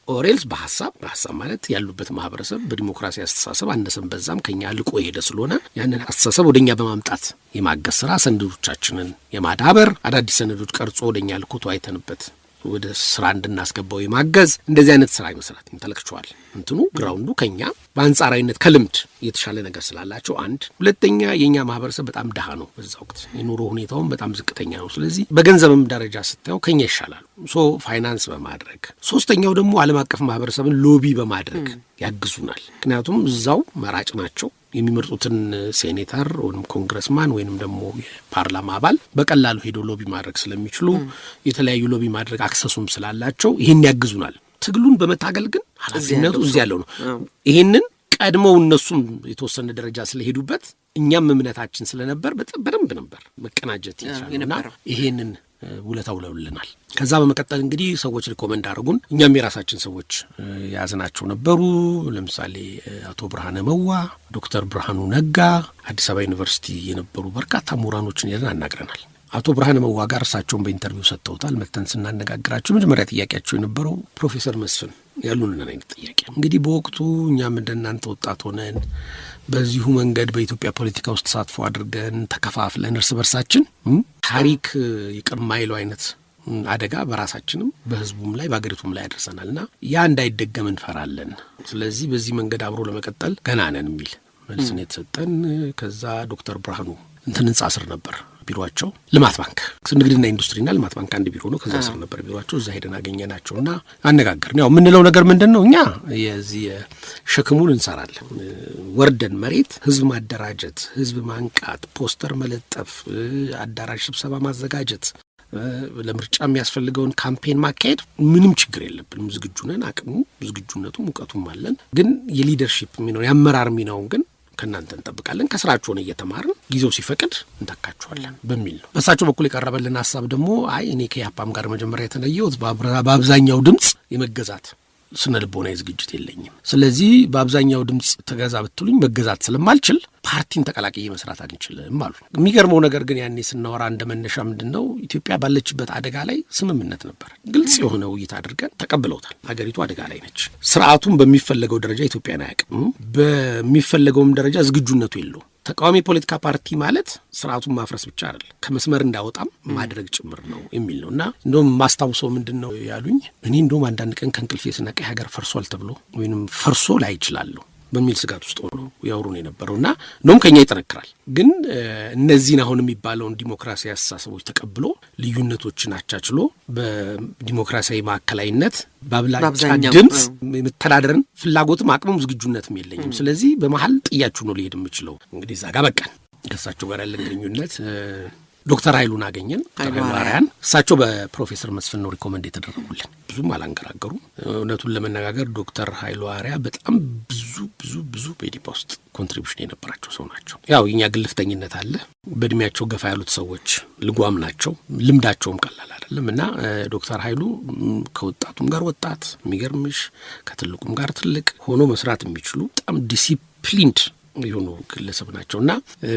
ኦሬልስ በሐሳብ ማለት ያሉበት ማህበረሰብ በዲሞክራሲ አስተሳሰብ አነሰም በዛም ከኛ ልቆ ሄደ ስለሆነ ያንን አስተሳሰብ ወደኛ በማምጣት የማገዝ ስራ፣ ሰነዶቻችንን የማዳበር አዳዲስ ሰነዶች ቀርጾ ወደኛ ልኮቱ አይተንበት ወደ ስራ እንድናስገባው የማገዝ እንደዚህ አይነት ስራ ይመስላል። ኢንተሌክቹዋል እንትኑ ግራውንዱ ከኛ በአንጻራዊነት ከልምድ የተሻለ ነገር ስላላቸው አንድ፣ ሁለተኛ የኛ ማህበረሰብ በጣም ድሃ ነው። በዛ ወቅት የኑሮ ሁኔታውም በጣም ዝቅተኛ ነው። ስለዚህ በገንዘብም ደረጃ ስታየው ከኛ ይሻላሉ። ፋይናንስ በማድረግ ሶስተኛው ደግሞ ዓለም አቀፍ ማህበረሰብን ሎቢ በማድረግ ያግዙናል። ምክንያቱም እዛው መራጭ ናቸው። የሚመርጡትን ሴኔተር ወይም ኮንግረስማን ወይንም ደግሞ የፓርላማ አባል በቀላሉ ሄዶ ሎቢ ማድረግ ስለሚችሉ የተለያዩ ሎቢ ማድረግ አክሰሱም ስላላቸው ይሄን ያግዙናል። ትግሉን በመታገል ግን ኃላፊነቱ እዚህ ያለው ነው። ይሄንን ቀድመው እነሱም የተወሰነ ደረጃ ስለሄዱበት እኛም እምነታችን ስለነበር በደንብ ነበር መቀናጀት ይችላልና ይሄንን ውለታ ውለውልናል። ከዛ በመቀጠል እንግዲህ ሰዎች ሪኮመንድ አድርጉን። እኛም የራሳችን ሰዎች ያዝናቸው ነበሩ። ለምሳሌ አቶ ብርሃነ መዋ፣ ዶክተር ብርሃኑ ነጋ አዲስ አበባ ዩኒቨርሲቲ የነበሩ በርካታ ምሁራኖችን ይዘን አናግረናል። አቶ ብርሃነ መዋ ጋር እሳቸውን በኢንተርቪው ሰጥተውታል። መተን ስናነጋግራቸው መጀመሪያ ጥያቄያቸው የነበረው ፕሮፌሰር መስፍን ያሉንን አይነት ጥያቄ እንግዲህ በወቅቱ እኛም እንደናንተ ወጣት ሆነን በዚሁ መንገድ በኢትዮጵያ ፖለቲካ ውስጥ ተሳትፎ አድርገን ተከፋፍለን እርስ በርሳችን ታሪክ ይቅር ማይለው አይነት አደጋ በራሳችንም በህዝቡም ላይ በአገሪቱም ላይ ያደርሰናልና ያ እንዳይደገም እንፈራለን። ስለዚህ በዚህ መንገድ አብሮ ለመቀጠል ገና ነን የሚል መልስ ነው የተሰጠን። ከዛ ዶክተር ብርሃኑ ህንጻ ስር ነበር ቢሮአቸው። ልማት ባንክ ንግድና ኢንዱስትሪና ልማት ባንክ አንድ ቢሮ ነው። ከዛ ስር ነበር ቢሮአቸው። እዛ ሄደን አገኘናቸውና አነጋገርን። ያው የምንለው ነገር ምንድነው እኛ የዚህ ሸክሙን እንሰራለን። ወርደን መሬት ህዝብ ማደራጀት፣ ህዝብ ማንቃት፣ ፖስተር መለጠፍ፣ አዳራሽ ስብሰባ ማዘጋጀት፣ ለምርጫ የሚያስፈልገውን ካምፔን ማካሄድ ምንም ችግር የለብንም። ዝግጁ ነን። አቅሙ፣ ዝግጁነቱም እውቀቱም አለን። ግን የሊደርሺፕ ሚናው የአመራር ሚናውን ግን ከእናንተ እንጠብቃለን። ከስራቸውን እየተማርን ጊዜው ሲፈቅድ እንተካቸዋለን በሚል ነው። በእሳቸው በኩል የቀረበልን ሀሳብ ደግሞ እኔ ከኢህአፓም ጋር መጀመሪያ የተለየሁት በአብዛኛው ድምፅ የመገዛት ስነ ልቦናዊ ዝግጅት የለኝም። ስለዚህ በአብዛኛው ድምፅ ተገዛ ብትሉኝ መገዛት ስለማልችል ፓርቲን ተቀላቅዬ መስራት አንችልም አሉ። የሚገርመው ነገር ግን ያኔ ስናወራ እንደመነሻ ምንድነው ኢትዮጵያ ባለችበት አደጋ ላይ ስምምነት ነበር። ግልጽ የሆነ ውይይት አድርገን ተቀብለውታል። ሀገሪቱ አደጋ ላይ ነች። ስርዓቱም በሚፈለገው ደረጃ ኢትዮጵያን አያውቅም። በሚፈለገውም ደረጃ ዝግጁነቱ የለውም። ተቃዋሚ ፖለቲካ ፓርቲ ማለት ስርዓቱን ማፍረስ ብቻ አይደለም ከመስመር እንዳወጣም ማድረግ ጭምር ነው የሚል ነው። እና እንደውም ማስታውሰው ምንድነው ያሉኝ እኔ እንደውም አንዳንድ ቀን ከእንቅልፌ ስነቃ ሀገር ፈርሷል ተብሎ ወይንም ፈርሶ ላይ ይችላል በሚል ስጋት ውስጥ ሆኖ ያወሩን የነበረውና ነው ከኛ ይጠነክራል። ግን እነዚህን አሁን የሚባለውን ዲሞክራሲያዊ አስተሳሰቦች ተቀብሎ ልዩነቶችን አቻችሎ በዲሞክራሲያዊ ማዕከላዊነት በአብላጫ ድምፅ መተዳደርን ፍላጎትም አቅሙም ዝግጁነትም የለኝም። ስለዚህ በመሀል ጥያችሁ ነው ሊሄድ የምችለው። እንግዲህ እዛ ጋር በቃን። ከእሳቸው ጋር ያለን ግንኙነት ዶክተር ኃይሉን አገኘን። ኃይሉ አርያን እሳቸው በፕሮፌሰር መስፍን ነው ሪኮመንድ የተደረጉልን። ብዙም አላንገራገሩ። እውነቱን ለመነጋገር ዶክተር ኃይሉ አርያ በጣም ብዙ በኢዲፓ ውስጥ ኮንትሪቢዩሽን የነበራቸው ሰው ናቸው። ያው የኛ ግልፍተኝነት አለ። በእድሜያቸው ገፋ ያሉት ሰዎች ልጓም ናቸው። ልምዳቸውም ቀላል አይደለም እና ዶክተር ኃይሉ ከወጣቱም ጋር ወጣት የሚገርምሽ ከትልቁም ጋር ትልቅ ሆኖ መስራት የሚችሉ በጣም ዲሲፕሊንድ የሆኑ ግለሰብ ናቸውና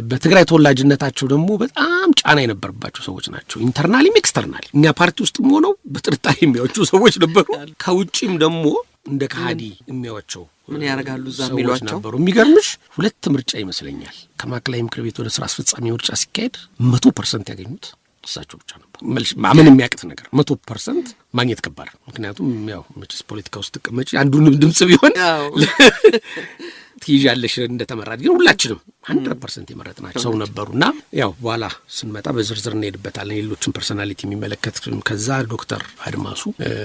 በትግራይ ተወላጅነታቸው ደግሞ በጣም ጫና የነበረባቸው ሰዎች ናቸው። ኢንተርናሊም ኤክስተርናሊ እኛ ፓርቲ ውስጥም ሆነው በጥርጣሬ የሚያዩቸው ሰዎች ነበሩ። ከውጪም ደግሞ እንደ ከሃዲ የሚያዩቸው ምን ያደርጋሉ እዛ የሚሏቸው ነበሩ። የሚገርምሽ 2 ምርጫ ይመስለኛል ከማዕከላዊ ምክር ቤት ወደ ስራ አስፈጻሚ ምርጫ ሲካሄድ 100% ያገኙት እሳቸው ብቻ ነበር። ማመን የሚያቅት ነገር 100% ማግኘት ከባድ። ምክንያቱም ያው መቼስ ፖለቲካ ውስጥ ተቀመጪ አንዱንም ድምጽ ቢሆን ትይዣለሽ እንደተመራጭ ግን ሁላችንም 100% የመረጥናቸው ሰው ነበሩና ያው በኋላ ስንመጣ በዝርዝር እንሄድበታለን ሌሎችን ፐርሶናሊቲ የሚመለከት። ከዛ ዶክተር አድማሱ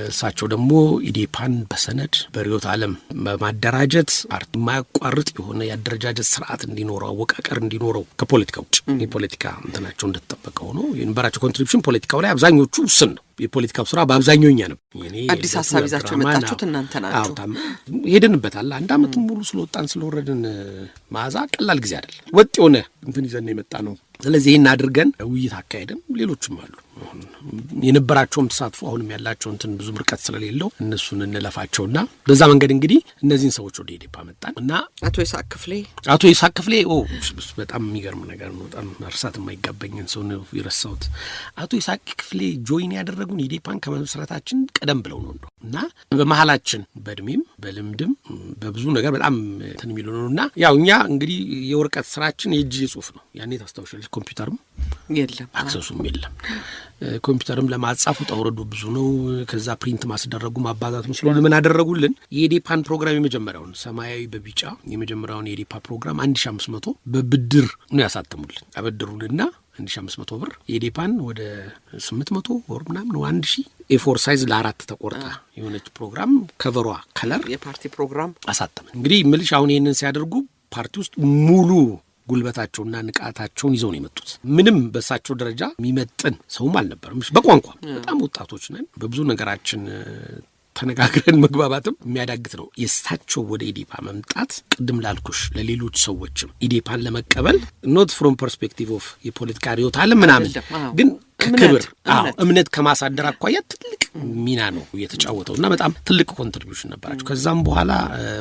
እሳቸው ደግሞ ኢዴፓን በሰነድ በሪዮት ዓለም በማደራጀት ፓርቲ የማያቋርጥ የሆነ የአደረጃጀት ስርዓት እንዲኖረው አወቃቀር እንዲኖረው ከፖለቲካ ውጭ የፖለቲካ እንትናቸው እንደተጠበቀ ሆኖ የነበራቸው ኮንትሪቢዩሽን ፖለቲካው ላይ አብዛኞቹ ውስን ነው። የፖለቲካው ስራ በአብዛኛው እኛ ነው። አዲስ ሀሳብ ይዛችሁ የመጣችሁት እናንተ ናችሁ። ሄደንበታል። አንድ አመት ሙሉ ስለወጣን ስለወረድን ማዛ ቀላል ጊዜ አይደል። ወጥ የሆነ እንትን ይዘን የመጣ ነው። ስለዚህ ይሄን አድርገን ውይይት አካሄደን ሌሎችም አሉ የነበራቸውም ተሳትፎ አሁንም ያላቸው እንትን ብዙ ምርቀት ስለሌለው እነሱን እንለፋቸውና በዛ መንገድ እንግዲህ እነዚህን ሰዎች ወደ ኢዴፓ መጣን እና አቶ ይስሐቅ ክፍሌ በጣም የሚገርም ነገር ነው። በጣም መርሳት የማይገባኝን ሰው ነው የረሳሁት። አቶ ይስሐቅ ክፍሌ ጆይን ያደረጉን ኢዴፓን ከመመስረታችን ቀደም ብለው ነው እና በመሀላችን በእድሜም በልምድም በብዙ ነገር በጣም እንትን የሚሉ ነውና ያው እኛ እንግዲህ የወረቀት ስራችን የእጅ ጽሁፍ ነው። ያኔ ታስታውሻለሽ ኮምፒውተርም የለም አክሰሱም የለም። ኮምፒውተርም ለማጻፍ ተወረዱ ብዙ ነው። ከዛ ፕሪንት ማስደረጉ ማባዛቱም ስለሆነ ምን አደረጉልን የኢዴፓን ፕሮግራም የመጀመሪያውን ሰማያዊ በቢጫ የመጀመሪያውን የኢዴፓ ፕሮግራም 1500 በብድር ነው ያሳተሙልን። አበድሩንና 1500 ብር የኢዴፓን ወደ 800 ወር ምናምን 1000 ኤ4 ሳይዝ ለ4 ተቆርጣ የሆነች ፕሮግራም ከቨሯ ከለር የፓርቲ ፕሮግራም አሳተመን። እንግዲህ ምልሽ አሁን ይሄንን ሲያደርጉ ፓርቲ ውስጥ ሙሉ ጉልበታቸውና ንቃታቸውን ይዘው ነው የመጡት። ምንም በሳቸው ደረጃ የሚመጥን ሰውም አልነበረም። በቋንቋ በጣም ወጣቶች ነን። በብዙ ነገራችን ተነጋግረን መግባባትም የሚያዳግት ነው። የሳቸው ወደ ኢዴፓ መምጣት ቅድም ላልኩሽ ለሌሎች ሰዎችም ኢዴፓን ለመቀበል ኖት ፍሮም ፐርስፔክቲቭ ኦፍ የፖለቲካ ሪዮት አለ ምናምን ግን ከክብር እምነት ከማሳደር አኳያ ትልቅ ሚና ነው የተጫወተውና በጣም ትልቅ ኮንትሪቢዩሽን ነበራቸው። ከዛም በኋላ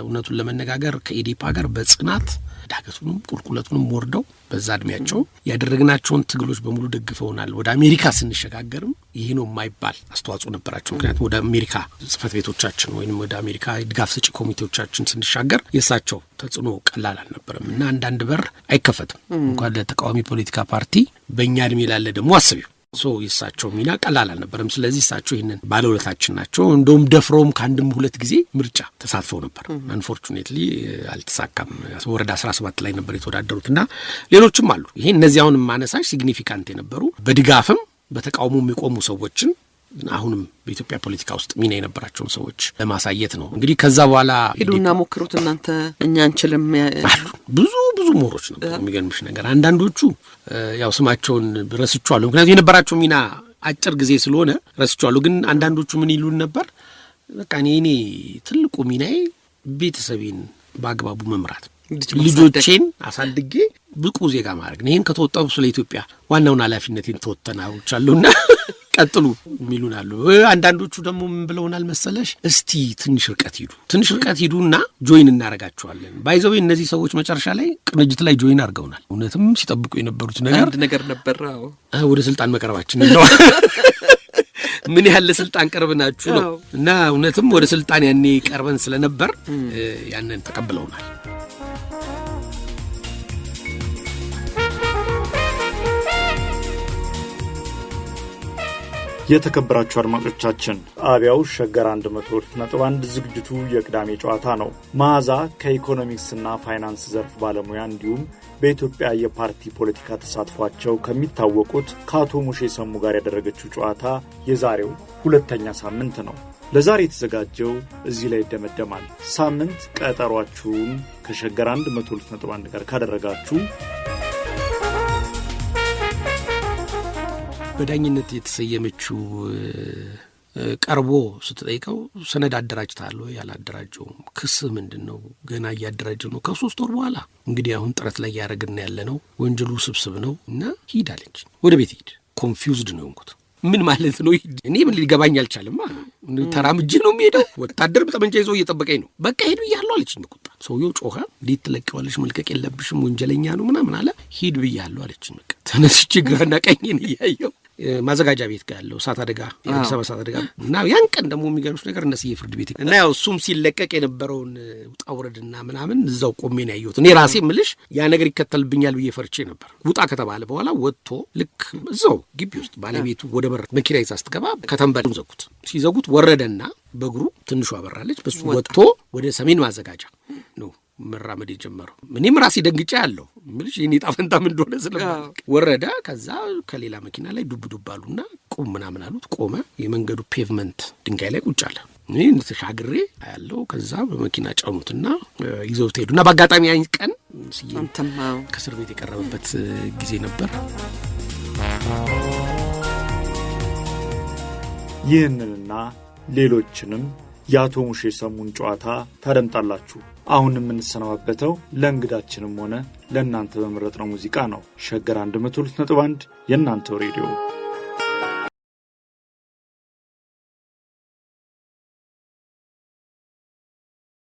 እውነቱን ለመነጋገር ከኢዴፓ ጋር በጽናት ዳገቱንም ቁልቁለቱንም ወርደው በዛ እድሜያቸው ያደረግናቸውን ትግሎች በሙሉ ደግፈውናል። ወደ አሜሪካ ስንሸጋገርም ይሄ ነው የማይባል አስተዋጽኦ ነበራቸው። ምክንያቱም ወደ አሜሪካ ጽህፈት ቤቶቻችን ወይም ወደ አሜሪካ ድጋፍ ሰጪ ኮሚቴዎቻችን ስንሻገር የእሳቸው ተጽዕኖ ቀላል አልነበረም እና አንዳንድ በር አይከፈትም እንኳን ለተቃዋሚ ፖለቲካ ፓርቲ በእኛ እድሜ ላለ ደግሞ አስቢው የእሳቸው ሚና ቀላል አልነበረም። ስለዚህ እሳቸው ይህንን ባለውለታችን ናቸው። እንደውም ደፍረውም ከአንድም 2 ጊዜ ምርጫ ተሳትፈው ነበር። አንፎርቹኔትሊ አልተሳካም። ወረዳ 17 ላይ ነበር የተወዳደሩትና ሌሎችም አሉ። ይሄ እነዚህ አሁን ማነሳሽ ሲግኒፊካንት የነበሩ በድጋፍም በተቃውሞም የቆሙ ሰዎችን አሁንም በኢትዮጵያ ፖለቲካ ውስጥ ሚና የነበራቸውን ሰዎች ለማሳየት ነው። እንግዲህ ከዛ በኋላ ሄዱና ሞክሩት እናንተ እኛ አንችልም አሉ። ብዙ ሞሮች ነበር። የሚገርምሽ ነገር አንዳንዶቹ ያው ስማቸውን ረስቸዋለሁ፣ ምክንያቱም የነበራቸው ሚና አጭር ጊዜ ስለሆነ ረስቸዋለሁ። ግን አንዳንዶቹ ምን ይሉን ነበር፣ በቃ እኔ ትልቁ ሚናዬ ቤተሰቤን በአግባቡ መምራት፣ ልጆቼን አሳድጌ ብቁ ዜጋ ማድረግ ነው። ይሄን ከተወጣው ስለ ኢትዮጵያ ዋናውን ኃላፊነቴን ተወጥተናውቻለሁና ቀጥሉ የሚሉናሉ። አንዳንዶቹ ደግሞ ምን ብለውናል መሰለሽ፣ እስቲ ትንሽ ርቀት ሂዱና ጆይን እናረጋቸዋለን። ባይዘው እነዚህ ሰዎች መጨረሻ ላይ ቅንጅት ላይ ጆይን አድርገውናል። እውነትም ሲጠብቁ የነበሩት ነገር ነበር። ወደ ስልጣን መቀረባችን ነው። ምን ያህል ለስልጣን ቀርብ ናችሁ ነው እና እውነትም ወደ ስልጣን ያኔ ቀርበን ስለነበር ያንን ተቀብለውናል። የተከበራችሁ አድማጮቻችን ጣቢያው ሸገር 102.1 ዝግጅቱ የቅዳሜ ጨዋታ ነው። መዓዛ ከኢኮኖሚክስና ፋይናንስ ዘርፍ ባለሙያ እንዲሁም በኢትዮጵያ የፓርቲ ፖለቲካ ተሳትፏቸው ከሚታወቁት ከአቶ ሙሼ ሰሙ ጋር ያደረገችው ጨዋታ የዛሬው ሁለተኛ ሳምንት ነው። ለዛሬ የተዘጋጀው እዚህ ላይ ይደመደማል። ሳምንት ቀጠሯችሁን ከሸገር 102.1 ጋር ካደረጋችሁ በዳኝነት የተሰየመችው ቀርቦ ስትጠይቀው ሰነድ አደራጅታል ወይ ያላደራጀው ክስ ምንድነው ገና እያደራጀ ነው ከ3 ወር በኋላ እንግዲህ አሁን ጥረት ላይ ያረግና ያለ ነው ወንጀሉ ስብስብ ነው እና ሂድ አለች ወደ ቤት ሂድ ኮንፊውዝድ ነው እንኩት ምን ማለት ነው እኔ ምን ሊገባኝ አልቻለም ተራምጄ ነው የሚሄደው ወታደር በጠመንጃ ይዞ እየጠበቀኝ ነው በቃ ሄዱ ይያለው አለችኝ በቁጣ ሰውየው ጮኸ ሊትለቀዋለሽ መልቀቅ የለብሽም ወንጀለኛ ነው ምናምን አለ ሂድ ብያለሁ አለችኝ በቃ ተነስቼ ግራና ቀኝን እያየው ማዘጋጃ ቤት ጋር ያለው ሳት አደጋ የአዲስ አበባ ሳት አደጋ እና ያን ቀን ደግሞ የሚገርምሽ ነገር እነዚህ የፍርድ ቤት እና ያው እሱም ሲለቀቅ የነበረውን ውጣውረድና ምናምን እዛው ቆሜ ነው ያየሁት እኔ ራሴ ምልሽ ያ ነገር ይከተልብኛል ብዬ ፈርቼ ነበር ውጣ ከተባለ በኋላ ወጥቶ ልክ እዛው ግቢ ውስጥ ባለቤቱ ወደ በር መኪና ይዛ ስትገባ ከተንበል ዘጉት ሲዘጉት ወረደና በእግሩ ትንሹ አበራለች በሱ ወጥቶ ወደ ሰሜን ማዘጋጃ ነው መራመድ የጀመረው እኔም ራሴ ደንግጬ ያለው ምልሽ የኔ ጣፈንታ ምን እንደሆነ ስለማውቅ ወረደ ከዛ ከሌላ መኪና ላይ ዱብ አሉና ቁም ምናምን አሉት ቆመ የመንገዱ ፔቭመንት ድንጋይ ላይ ቁጭ አለ እኔ ተሻግሬ ያለው ከዛ በመኪና ጫኑትና ይዘው ሄዱና በአጋጣሚ ያን ቀን ሲንተማው ከስር ቤት የቀረበበት ጊዜ ነበር ይህንንና ሌሎችንም የአቶ ሙሼ ሰሙን ጨዋታ ታደምጣላችሁ አሁን የምንሰናበተው ለእንግዳችንም ሆነ ለእናንተ በመረጥነው ሙዚቃ ነው ሸገር 102.1 የእናንተው ሬዲዮ